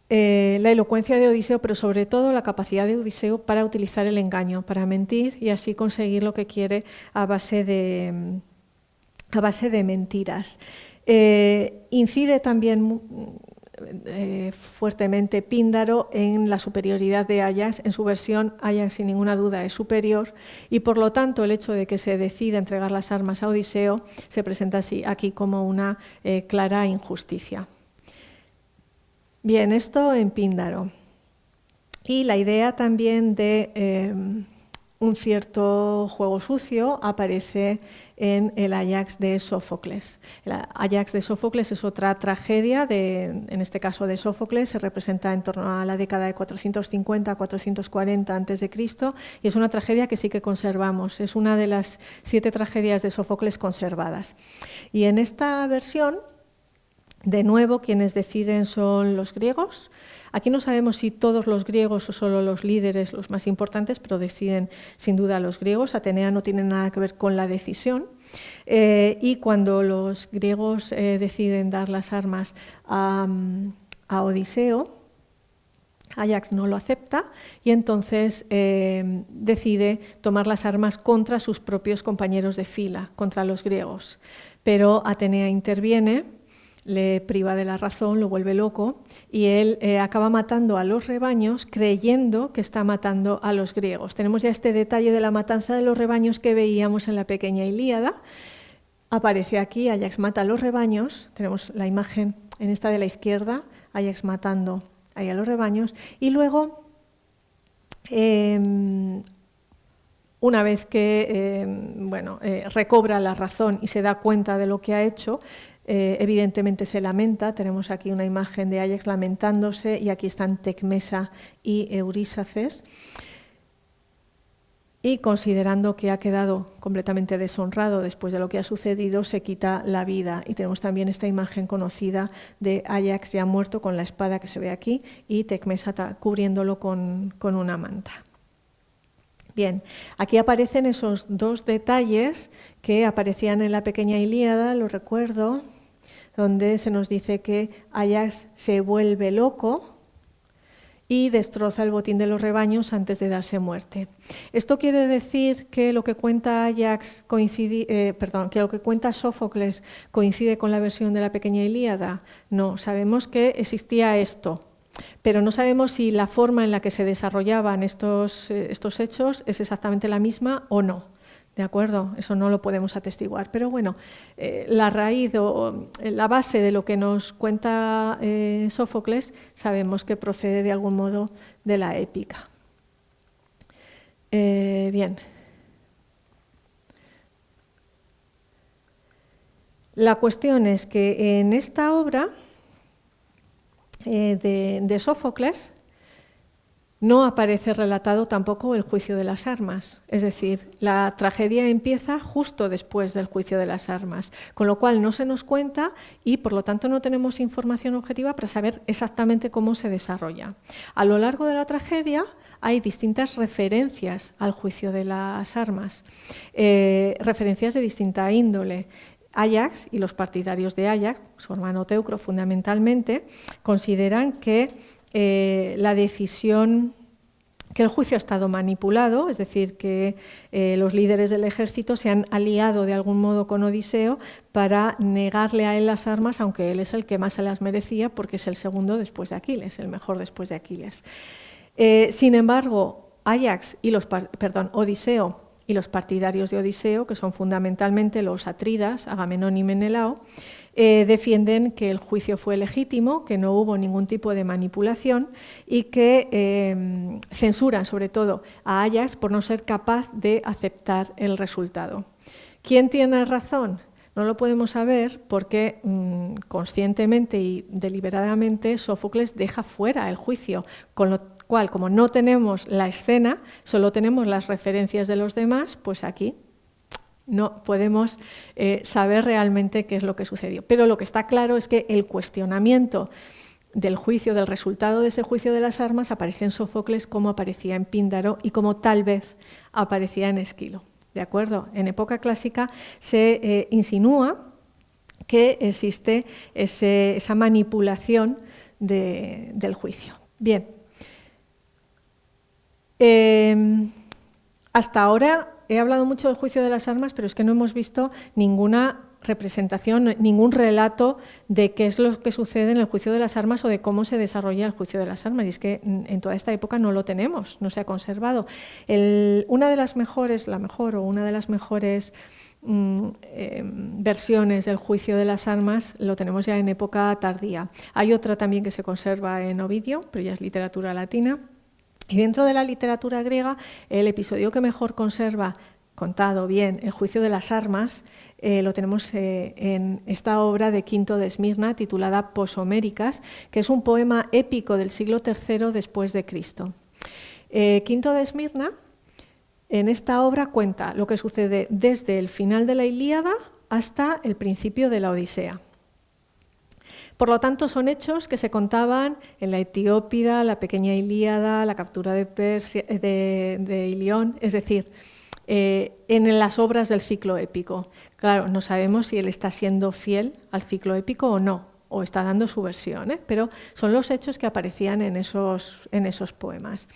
la elocuencia de Odiseo, pero sobre todo la capacidad de Odiseo para utilizar el engaño, para mentir y así conseguir lo que quiere a base de mentiras. Incide también fuertemente Píndaro en la superioridad de Áyax. En su versión, Áyax sin ninguna duda es superior y por lo tanto el hecho de que se decida entregar las armas a Odiseo se presenta así aquí como una clara injusticia. Bien, esto en Píndaro. Y la idea también de un cierto juego sucio aparece en el Áyax de Sófocles. El Áyax de Sófocles es otra tragedia, en este caso de Sófocles, se representa en torno a la década de 450-440 a.C. y es una tragedia que sí que conservamos, es una de las 7 tragedias de Sófocles conservadas. Y en esta versión, de nuevo, quienes deciden son los griegos. Aquí no sabemos si todos los griegos o solo los líderes, los más importantes, pero deciden sin duda los griegos. Atenea no tiene nada que ver con la decisión. Y cuando los griegos deciden dar las armas a Odiseo, Áyax no lo acepta y entonces decide tomar las armas contra sus propios compañeros de fila, contra los griegos. Pero Atenea interviene, le priva de la razón, lo vuelve loco y él acaba matando a los rebaños creyendo que está matando a los griegos. Tenemos ya este detalle de la matanza de los rebaños que veíamos en la pequeña Ilíada. Aparece aquí, Áyax mata a los rebaños, tenemos la imagen en esta de la izquierda, Áyax matando ahí a los rebaños y luego una vez que recobra la razón y se da cuenta de lo que ha hecho, evidentemente se lamenta. Tenemos aquí una imagen de Áyax lamentándose y aquí están Tecmesa y Eurísaces. Y considerando que ha quedado completamente deshonrado después de lo que ha sucedido, se quita la vida. Y tenemos también esta imagen conocida de Áyax ya muerto con la espada que se ve aquí y Tecmesa cubriéndolo con una manta. Bien, aquí aparecen esos 2 detalles que aparecían en la pequeña Ilíada, lo recuerdo, donde se nos dice que Áyax se vuelve loco y destroza el botín de los rebaños antes de darse muerte. Esto quiere decir que lo que cuenta que lo que cuenta Sófocles coincide con la versión de la pequeña Ilíada. No, sabemos que existía esto, pero no sabemos si la forma en la que se desarrollaban estos hechos es exactamente la misma o no. ¿De acuerdo? Eso no lo podemos atestiguar. Pero bueno, la raíz o la base de lo que nos cuenta Sófocles sabemos que procede de algún modo de la épica. Bien. La cuestión es que en esta obra de Sófocles no aparece relatado tampoco el juicio de las armas, es decir, la tragedia empieza justo después del juicio de las armas, con lo cual no se nos cuenta y por lo tanto no tenemos información objetiva para saber exactamente cómo se desarrolla. A lo largo de la tragedia hay distintas referencias al juicio de las armas, referencias de distinta índole. Áyax y los partidarios de Áyax, su hermano Teucro fundamentalmente, consideran que la decisión, que el juicio ha estado manipulado, es decir, que los líderes del ejército se han aliado de algún modo con Odiseo para negarle a él las armas, aunque él es el que más se las merecía porque es el segundo después de Aquiles, el mejor después de Aquiles. Sin embargo, Odiseo y los partidarios de Odiseo, que son fundamentalmente los atridas, Agamenón y Menelao, defienden que el juicio fue legítimo, que no hubo ningún tipo de manipulación y que censuran sobre todo a Áyax por no ser capaz de aceptar el resultado. ¿Quién tiene razón? No lo podemos saber porque conscientemente y deliberadamente Sófocles deja fuera el juicio, con lo cual, como no tenemos la escena, solo tenemos las referencias de los demás, pues aquí No podemos saber realmente qué es lo que sucedió. Pero lo que está claro es que el cuestionamiento del juicio, del resultado de ese juicio de las armas, aparece en Sófocles como aparecía en Píndaro y como tal vez aparecía en Esquilo. ¿De acuerdo? En época clásica se insinúa que existe esa manipulación del juicio. Bien. Hasta ahora he hablado mucho del juicio de las armas, pero es que no hemos visto ninguna representación, ningún relato de qué es lo que sucede en el juicio de las armas o de cómo se desarrolla el juicio de las armas. Y es que en toda esta época no lo tenemos, no se ha conservado. Una de las mejores, la mejor o una de las mejores versiones del juicio de las armas lo tenemos ya en época tardía. Hay otra también que se conserva en Ovidio, pero ya es literatura latina. Y dentro de la literatura griega, el episodio que mejor conserva contado bien el juicio de las armas lo tenemos en esta obra de Quinto de Esmirna titulada Posoméricas, que es un poema épico del siglo III después de Cristo. Quinto de Esmirna en esta obra cuenta lo que sucede desde el final de la Ilíada hasta el principio de la Odisea. Por lo tanto, son hechos que se contaban en la Etiópida, la pequeña Ilíada, la captura de Ilión, es decir, en las obras del ciclo épico. Claro, no sabemos si él está siendo fiel al ciclo épico o no, o está dando su versión, pero son los hechos que aparecían en esos poemas.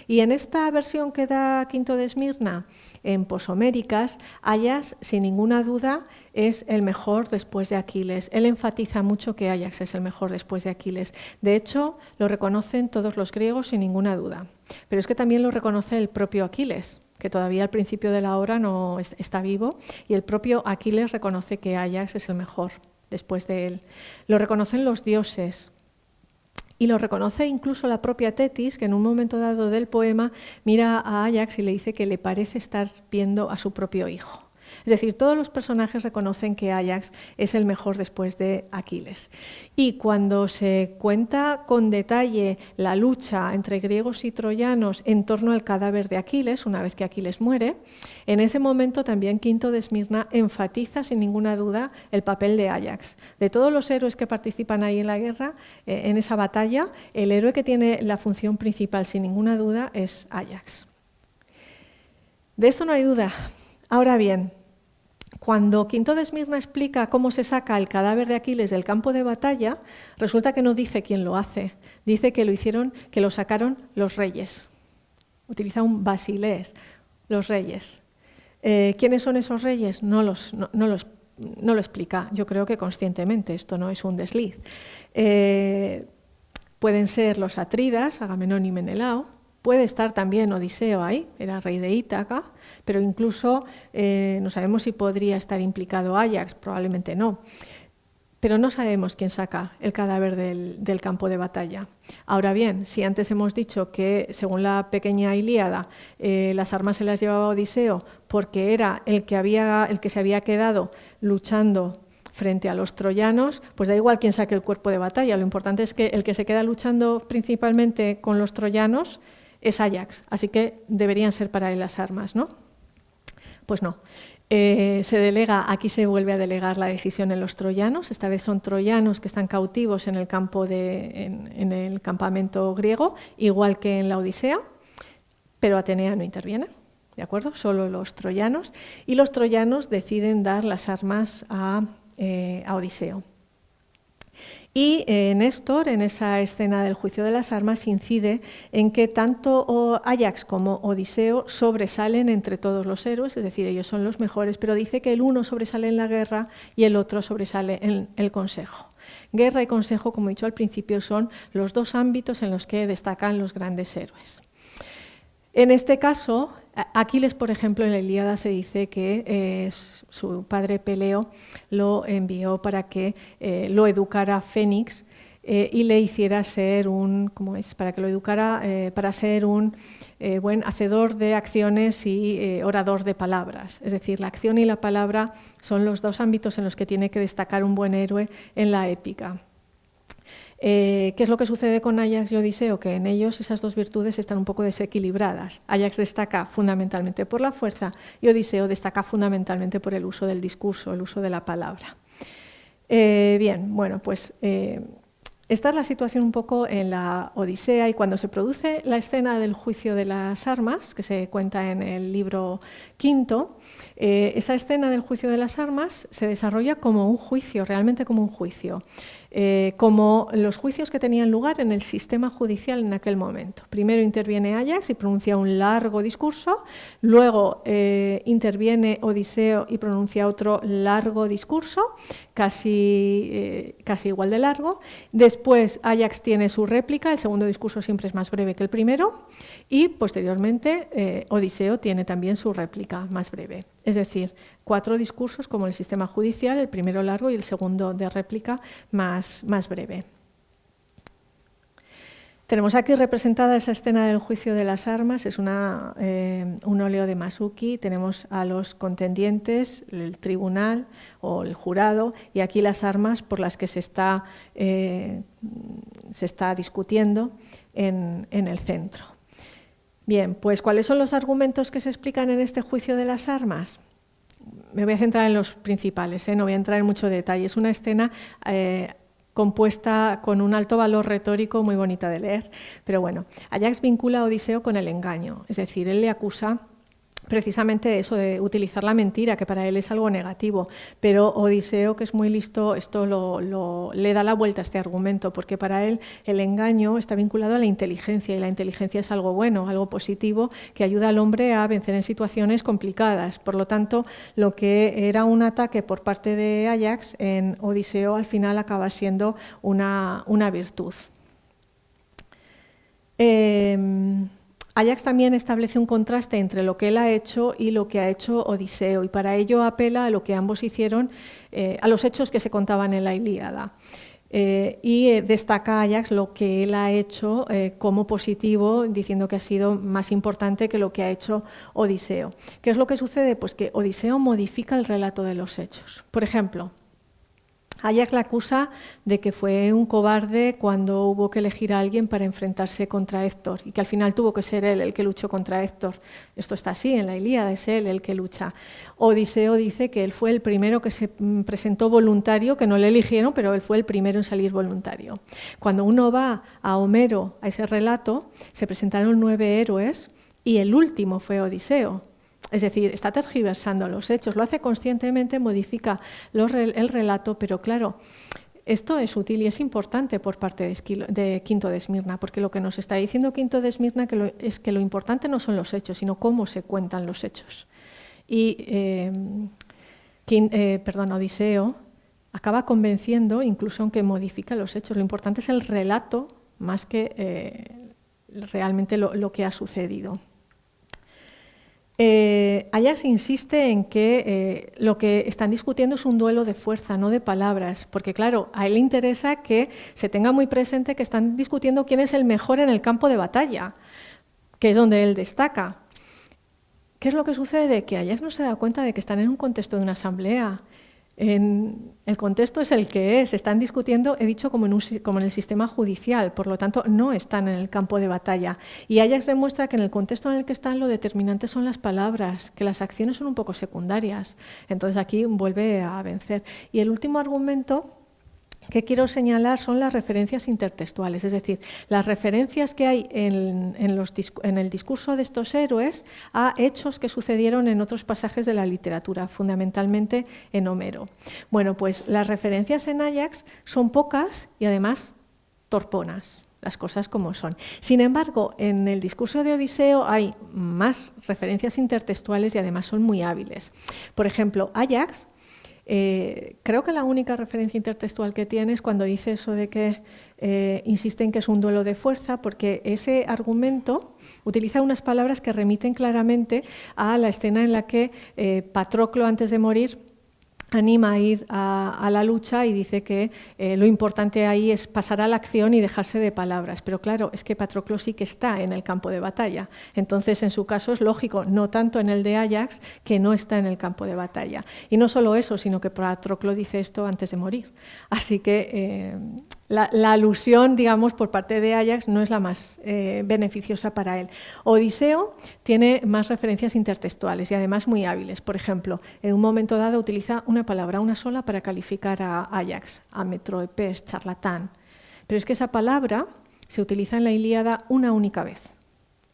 Y en esta versión que da Quinto de Esmirna, en Posoméricas, Áyax, sin ninguna duda, es el mejor después de Aquiles. Él enfatiza mucho que Áyax es el mejor después de Aquiles. De hecho, lo reconocen todos los griegos sin ninguna duda. Pero es que también lo reconoce el propio Aquiles, que todavía al principio de la obra no está vivo, y el propio Aquiles reconoce que Áyax es el mejor después de él. Lo reconocen los dioses. Y lo reconoce incluso la propia Tetis, que en un momento dado del poema mira a Áyax y le dice que le parece estar viendo a su propio hijo. Es decir, todos los personajes reconocen que Áyax es el mejor después de Aquiles. Y cuando se cuenta con detalle la lucha entre griegos y troyanos en torno al cadáver de Aquiles, una vez que Aquiles muere, en ese momento también Quinto de Esmirna enfatiza sin ninguna duda el papel de Áyax. De todos los héroes que participan ahí en la guerra, en esa batalla, el héroe que tiene la función principal sin ninguna duda es Áyax. De esto no hay duda. Ahora bien, cuando Quinto de Esmirna explica cómo se saca el cadáver de Aquiles del campo de batalla, resulta que no dice quién lo hace, dice que lo sacaron los reyes. Utiliza un basilees, los reyes. ¿Quiénes son esos reyes? No lo explica, yo creo que conscientemente, esto no es un desliz. Pueden ser los atridas, Agamenón y Menelao. Puede estar también Odiseo ahí, era rey de Ítaca, pero incluso no sabemos si podría estar implicado Áyax, probablemente no. Pero no sabemos quién saca el cadáver del campo de batalla. Ahora bien, si antes hemos dicho que, según la pequeña Ilíada, las armas se las llevaba Odiseo porque era el que se había quedado luchando frente a los troyanos, pues da igual quién saque el cuerpo de batalla. Lo importante es que el que se queda luchando principalmente con los troyanos es Áyax, así que deberían ser para él las armas, ¿no? Pues no. Aquí se vuelve a delegar la decisión en los troyanos. Esta vez son troyanos que están cautivos en el campamento griego, igual que en la Odisea, pero Atenea no interviene, ¿de acuerdo? Solo los troyanos. Y los troyanos deciden dar las armas a Odiseo. Y Néstor, en esa escena del juicio de las armas, incide en que tanto Áyax como Odiseo sobresalen entre todos los héroes, es decir, ellos son los mejores, pero dice que el uno sobresale en la guerra y el otro sobresale en el consejo. Guerra y consejo, como he dicho al principio, son los dos ámbitos en los que destacan los grandes héroes. En este caso, Aquiles, por ejemplo, en la Ilíada se dice que su padre Peleo lo envió para que lo educara Fénix y le hiciera ser para que lo educara para ser un buen hacedor de acciones y orador de palabras. Es decir, la acción y la palabra son los dos ámbitos en los que tiene que destacar un buen héroe en la épica. ¿Qué es lo que sucede con Áyax y Odiseo? Que en ellos esas dos virtudes están un poco desequilibradas. Áyax destaca fundamentalmente por la fuerza y Odiseo destaca fundamentalmente por el uso del discurso, el uso de la palabra. Bien, bueno, pues esta es la situación un poco en la Odisea, y cuando se produce la escena del juicio de las armas, que se cuenta en el libro quinto, esa escena del juicio de las armas se desarrolla como un juicio, realmente como un juicio, como los juicios que tenían lugar en el sistema judicial en aquel momento. Primero interviene Áyax y pronuncia un largo discurso, luego interviene Odiseo y pronuncia otro largo discurso, casi igual de largo. Después Áyax tiene su réplica, el segundo discurso siempre es más breve que el primero, y posteriormente Odiseo tiene también su réplica más breve. Es decir, 4 discursos como el sistema judicial, el primero largo y el segundo de réplica más breve. Tenemos aquí representada esa escena del juicio de las armas, es un óleo de Masuki. Tenemos a los contendientes, el tribunal o el jurado, y aquí las armas por las que se está discutiendo en el centro. Bien, pues ¿cuáles son los argumentos que se explican en este juicio de las armas? Me voy a centrar en los principales, no voy a entrar en mucho detalle. Es una escena compuesta con un alto valor retórico, muy bonita de leer, pero bueno, Áyax vincula a Odiseo con el engaño, es decir, él le acusa precisamente eso de utilizar la mentira, que para él es algo negativo, pero Odiseo, que es muy listo, esto le da la vuelta a este argumento, porque para él el engaño está vinculado a la inteligencia, y la inteligencia es algo bueno, algo positivo, que ayuda al hombre a vencer en situaciones complicadas. Por lo tanto, lo que era un ataque por parte de Áyax, en Odiseo al final acaba siendo una virtud. Áyax también establece un contraste entre lo que él ha hecho y lo que ha hecho Odiseo, y para ello apela a lo que ambos hicieron, a los hechos que se contaban en la Ilíada. Y destaca a Áyax lo que él ha hecho como positivo, diciendo que ha sido más importante que lo que ha hecho Odiseo. ¿Qué es lo que sucede? Pues que Odiseo modifica el relato de los hechos. Por ejemplo, Áyax le acusa de que fue un cobarde cuando hubo que elegir a alguien para enfrentarse contra Héctor, y que al final tuvo que ser él el que luchó contra Héctor. Esto está así, en la Ilíada es él el que lucha. Odiseo dice que él fue el primero que se presentó voluntario, que no le eligieron, pero él fue el primero en salir voluntario. Cuando uno va a Homero, a ese relato, se presentaron 9 héroes y el último fue Odiseo. Es decir, está tergiversando los hechos, lo hace conscientemente, modifica el relato, pero claro, esto es útil y es importante por parte de Quinto de Esmirna, porque lo que nos está diciendo Quinto de Esmirna es que lo importante no son los hechos, sino cómo se cuentan los hechos. Y Odiseo acaba convenciendo, incluso aunque modifica los hechos, lo importante es el relato más que realmente lo que ha sucedido. Áyax insiste en que lo que están discutiendo es un duelo de fuerza, no de palabras, porque claro, a él le interesa que se tenga muy presente que están discutiendo quién es el mejor en el campo de batalla, que es donde él destaca. ¿Qué es lo que sucede? Que Áyax no se da cuenta de que están en un contexto de una asamblea. El contexto es el que es, están discutiendo, he dicho, como en el sistema judicial, por lo tanto no están en el campo de batalla. Y Áyax demuestra que en el contexto en el que están lo determinante son las palabras, que las acciones son un poco secundarias. Entonces aquí vuelve a vencer. Y el último argumento que quiero señalar son las referencias intertextuales, es decir, las referencias que hay en el discurso de estos héroes a hechos que sucedieron en otros pasajes de la literatura, fundamentalmente en Homero. Bueno, pues las referencias en Áyax son pocas y además torponas, las cosas como son. Sin embargo, en el discurso de Odiseo hay más referencias intertextuales y además son muy hábiles. Por ejemplo, Áyax, creo que la única referencia intertextual que tiene es cuando dice eso de que insiste en que es un duelo de fuerza, porque ese argumento utiliza unas palabras que remiten claramente a la escena en la que Patroclo, antes de morir, anima a ir a la lucha y dice que lo importante ahí es pasar a la acción y dejarse de palabras. Pero claro, es que Patroclo sí que está en el campo de batalla. Entonces, en su caso es lógico, no tanto en el de Áyax, que no está en el campo de batalla. Y no solo eso, sino que Patroclo dice esto antes de morir. Así que la alusión, digamos, por parte de Áyax no es la más beneficiosa para él. Odiseo tiene más referencias intertextuales y además muy hábiles. Por ejemplo, en un momento dado utiliza una palabra, una sola, para calificar a Áyax, ametroepes, charlatán. Pero es que esa palabra se utiliza en la Ilíada una única vez.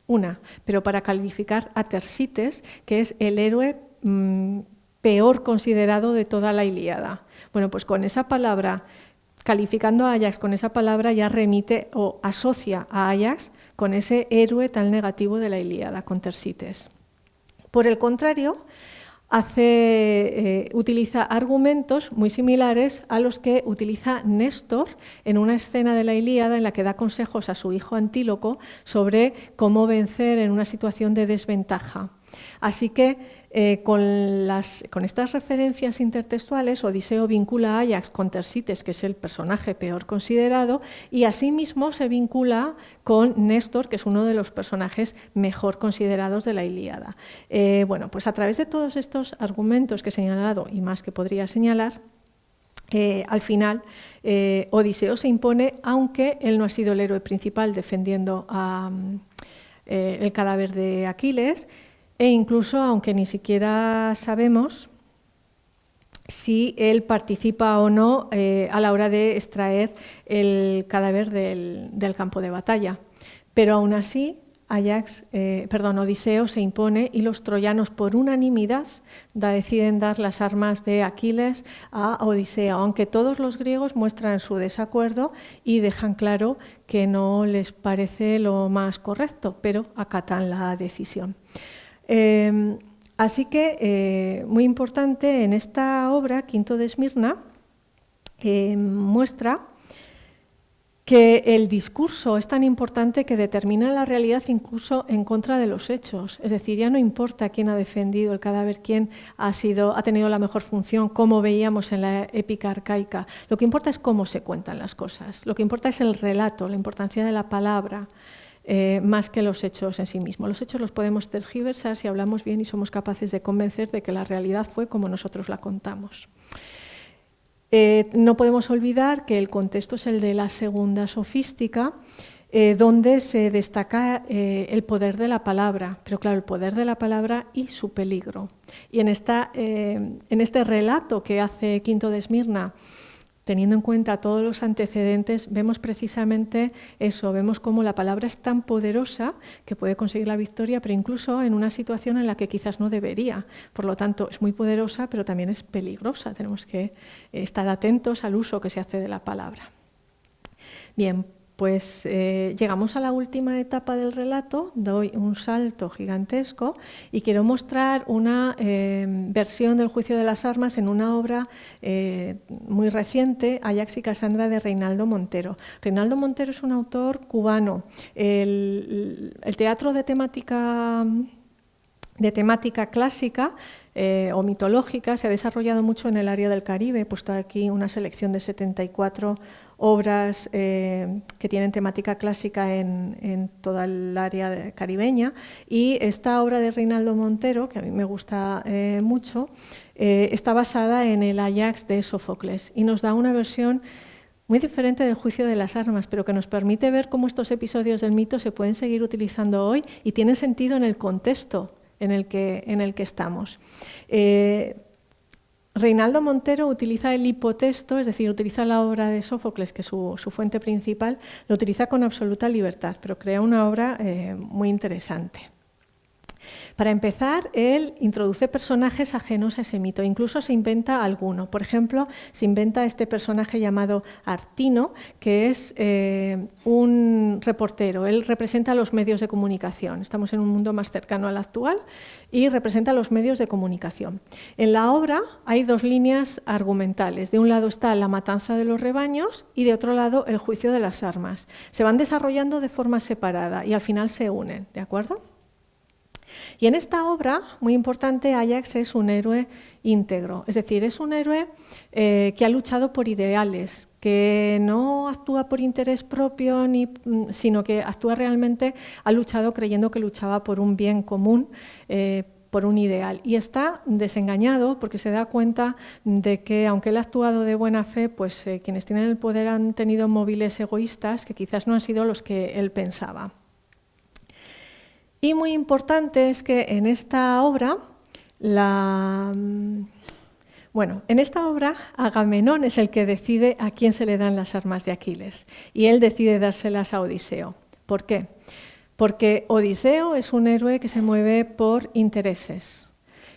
Una, pero para calificar a Tersites, que es el héroe peor considerado de toda la Ilíada. Bueno, pues con esa palabra, calificando a Áyax con esa palabra, ya remite o asocia a Áyax con ese héroe tan negativo de la Ilíada, con Tersites. Por el contrario, utiliza argumentos muy similares a los que utiliza Néstor en una escena de la Ilíada en la que da consejos a su hijo Antíloco sobre cómo vencer en una situación de desventaja. Así que con estas referencias intertextuales, Odiseo vincula a Áyax con Tersites, que es el personaje peor considerado, y asimismo se vincula con Néstor, que es uno de los personajes mejor considerados de la Ilíada. Bueno, pues a través de todos estos argumentos que he señalado y más que podría señalar, al final Odiseo se impone, aunque él no ha sido el héroe principal defendiendo el cadáver de Aquiles, e incluso, aunque ni siquiera sabemos si él participa o no a la hora de extraer el cadáver del campo de batalla. Pero aún así, Odiseo se impone y los troyanos, por unanimidad, deciden dar las armas de Aquiles a Odiseo, aunque todos los griegos muestran su desacuerdo y dejan claro que no les parece lo más correcto, pero acatan la decisión. Así que, muy importante, en esta obra, Quinto de Esmirna, muestra que el discurso es tan importante que determina la realidad incluso en contra de los hechos. Es decir, ya no importa quién ha defendido el cadáver, quién ha tenido la mejor función, como veíamos en la épica arcaica. Lo que importa es cómo se cuentan las cosas. Lo que importa es el relato, la importancia de la palabra, más que los hechos en sí mismos. Los hechos los podemos tergiversar si hablamos bien y somos capaces de convencer de que la realidad fue como nosotros la contamos. No podemos olvidar que el contexto es el de la segunda sofística, donde se destaca el poder de la palabra, pero claro, el poder de la palabra y su peligro. Y en este relato que hace Quinto de Esmirna, teniendo en cuenta todos los antecedentes, vemos precisamente eso, vemos cómo la palabra es tan poderosa que puede conseguir la victoria, pero incluso en una situación en la que quizás no debería. Por lo tanto, es muy poderosa, pero también es peligrosa. Tenemos que estar atentos al uso que se hace de la palabra. Bien, pues llegamos a la última etapa del relato, doy un salto gigantesco y quiero mostrar una versión del Juicio de las Armas en una obra muy reciente, Áyax y Casandra, de Reinaldo Montero. Reinaldo Montero es un autor cubano. El teatro de temática clásica o mitológica se ha desarrollado mucho en el área del Caribe. He puesto aquí una selección de 74 obras que tienen temática clásica en toda el área caribeña, y esta obra de Reinaldo Montero, que a mí me gusta mucho, está basada en el Áyax de Sófocles y nos da una versión muy diferente del Juicio de las Armas, pero que nos permite ver cómo estos episodios del mito se pueden seguir utilizando hoy y tienen sentido en el contexto en el que estamos. Reinaldo Montero utiliza el hipotexto, es decir, utiliza la obra de Sófocles, que es su fuente principal, lo utiliza con absoluta libertad, pero crea una obra muy interesante. Para empezar, él introduce personajes ajenos a ese mito, incluso se inventa alguno. Por ejemplo, se inventa este personaje llamado Artino, que es un reportero. Él representa los medios de comunicación. Estamos en un mundo más cercano al actual y representa los medios de comunicación. En la obra hay dos líneas argumentales. De un lado está la matanza de los rebaños y de otro lado el juicio de las armas. Se van desarrollando de forma separada y al final se unen, ¿de acuerdo? Y en esta obra, muy importante, Áyax es un héroe íntegro, es decir, es un héroe que ha luchado por ideales, que no actúa por interés propio, sino que actúa realmente, ha luchado creyendo que luchaba por un bien común, por un ideal. Y está desengañado porque se da cuenta de que, aunque él ha actuado de buena fe, pues quienes tienen el poder han tenido móviles egoístas que quizás no han sido los que él pensaba. Y muy importante es que en esta obra, Agamenón es el que decide a quién se le dan las armas de Aquiles, y él decide dárselas a Odiseo. ¿Por qué? Porque Odiseo es un héroe que se mueve por intereses,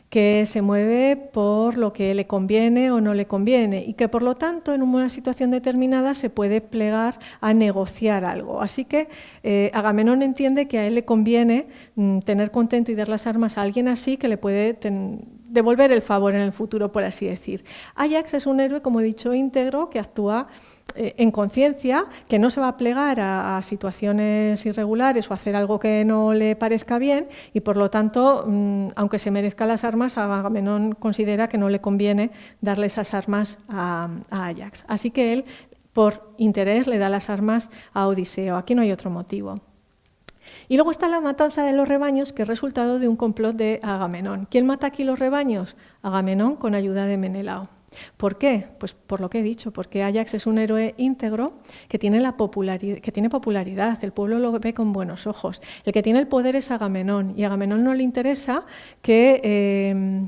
que se mueve por lo que le conviene o no le conviene, y que por lo tanto en una situación determinada se puede plegar a negociar algo. Así que Agamenón entiende que a él le conviene tener contento y dar las armas a alguien así, que le puede devolver el favor en el futuro, por así decir. Áyax es un héroe, como he dicho, íntegro, que actúa en conciencia, que no se va a plegar a situaciones irregulares o hacer algo que no le parezca bien, y por lo tanto, aunque se merezca las armas, Agamenón considera que no le conviene darle esas armas a Áyax. Así que él, por interés, le da las armas a Odiseo. Aquí no hay otro motivo. Y luego está la matanza de los rebaños, que es resultado de un complot de Agamenón. ¿Quién mata aquí los rebaños? Agamenón, con ayuda de Menelao. ¿Por qué? Pues por lo que he dicho, porque Áyax es un héroe íntegro que tiene popularidad, el pueblo lo ve con buenos ojos. El que tiene el poder es Agamenón, y a Agamenón no le interesa que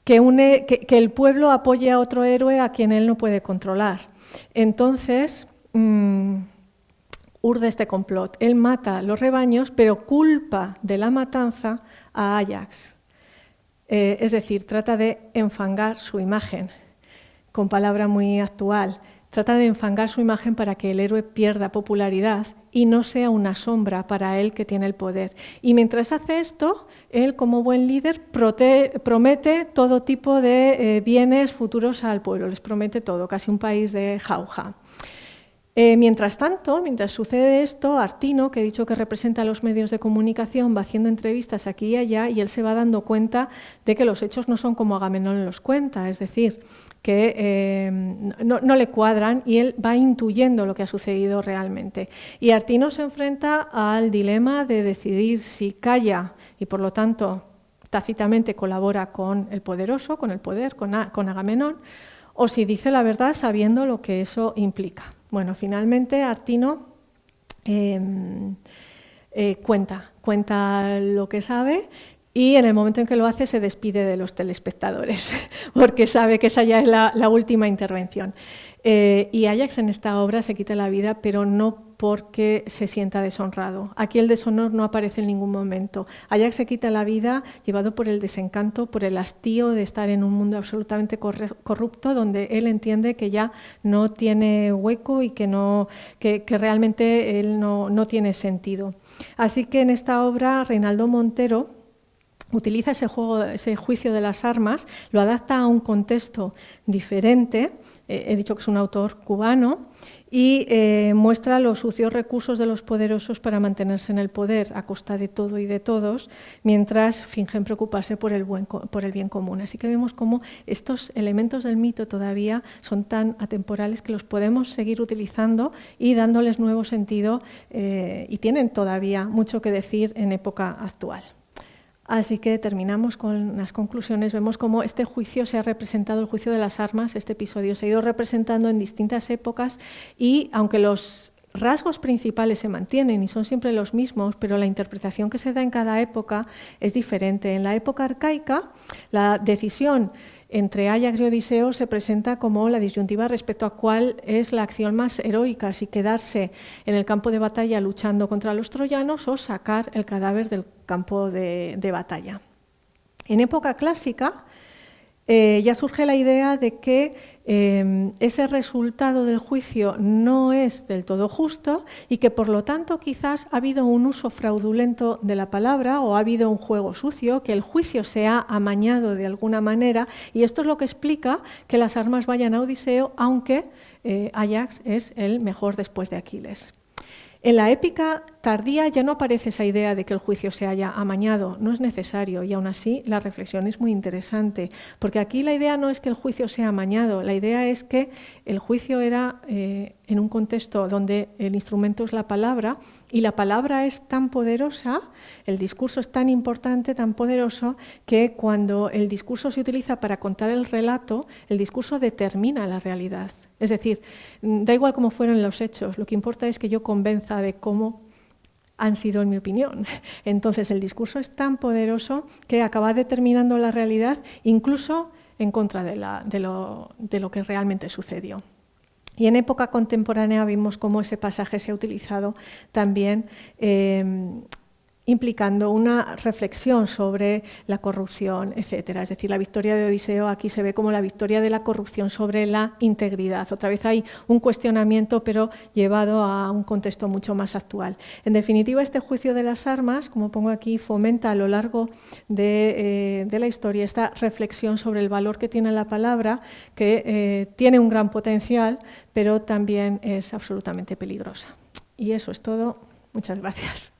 el pueblo apoye a otro héroe a quien él no puede controlar. Entonces, urde este complot. Él mata los rebaños, pero culpa de la matanza a Áyax. Es decir, trata de enfangar su imagen, con palabra muy actual. Trata de enfangar su imagen para que el héroe pierda popularidad y no sea una sombra para él que tiene el poder. Y mientras hace esto, él, como buen líder, promete todo tipo de bienes futuros al pueblo. Les promete todo, casi un país de jauja. Mientras tanto, mientras sucede esto, Artino, que he dicho que representa a los medios de comunicación, va haciendo entrevistas aquí y allá, y él se va dando cuenta de que los hechos no son como Agamenón los cuenta, es decir, que no le cuadran, y él va intuyendo lo que ha sucedido realmente. Y Artino se enfrenta al dilema de decidir si calla y, por lo tanto, tácitamente colabora con el poderoso, con el poder, con Agamenón, o si dice la verdad sabiendo lo que eso implica. Bueno, finalmente Artino cuenta lo que sabe, y en el momento en que lo hace se despide de los telespectadores, porque sabe que esa ya es la última intervención. Y Áyax en esta obra se quita la vida, pero no porque se sienta deshonrado. Aquí el deshonor no aparece en ningún momento. Áyax se quita la vida llevado por el desencanto, por el hastío de estar en un mundo absolutamente corrupto, donde él entiende que ya no tiene hueco y que realmente él no tiene sentido. Así que en esta obra Reinaldo Montero utiliza ese juicio de las armas, lo adapta a un contexto diferente. He dicho que es un autor cubano, y muestra los sucios recursos de los poderosos para mantenerse en el poder a costa de todo y de todos, mientras fingen preocuparse por el bien común. Así que vemos cómo estos elementos del mito todavía son tan atemporales que los podemos seguir utilizando y dándoles nuevo sentido, y tienen todavía mucho que decir en época actual. Así que terminamos con las conclusiones. Vemos cómo este juicio se ha representado, el juicio de las armas, este episodio se ha ido representando en distintas épocas, y aunque los rasgos principales se mantienen y son siempre los mismos, pero la interpretación que se da en cada época es diferente. En la época arcaica, la decisión entre Áyax y Odiseo se presenta como la disyuntiva respecto a cuál es la acción más heroica, si quedarse en el campo de batalla luchando contra los troyanos o sacar el cadáver del campo de batalla. En época clásica ya surge la idea de que ese resultado del juicio no es del todo justo, y que por lo tanto quizás ha habido un uso fraudulento de la palabra, o ha habido un juego sucio, que el juicio se ha amañado de alguna manera, y esto es lo que explica que las armas vayan a Odiseo, aunque Áyax es el mejor después de Aquiles. En la épica tardía ya no aparece esa idea de que el juicio se haya amañado, no es necesario, y aún así la reflexión es muy interesante, porque aquí la idea no es que el juicio sea amañado, la idea es que el juicio era en un contexto donde el instrumento es la palabra, y la palabra es tan poderosa, el discurso es tan importante, tan poderoso, que cuando el discurso se utiliza para contar el relato, el discurso determina la realidad. Es decir, da igual cómo fueron los hechos, lo que importa es que yo convenza de cómo han sido, en mi opinión. Entonces, el discurso es tan poderoso que acaba determinando la realidad, incluso en contra de lo que realmente sucedió. Y en época contemporánea vimos cómo ese pasaje se ha utilizado también implicando una reflexión sobre la corrupción, etcétera. Es decir, la victoria de Odiseo aquí se ve como la victoria de la corrupción sobre la integridad. Otra vez hay un cuestionamiento, pero llevado a un contexto mucho más actual. En definitiva, este juicio de las armas, como pongo aquí, fomenta a lo largo de la historia esta reflexión sobre el valor que tiene la palabra, que tiene un gran potencial, pero también es absolutamente peligrosa. Y eso es todo. Muchas gracias.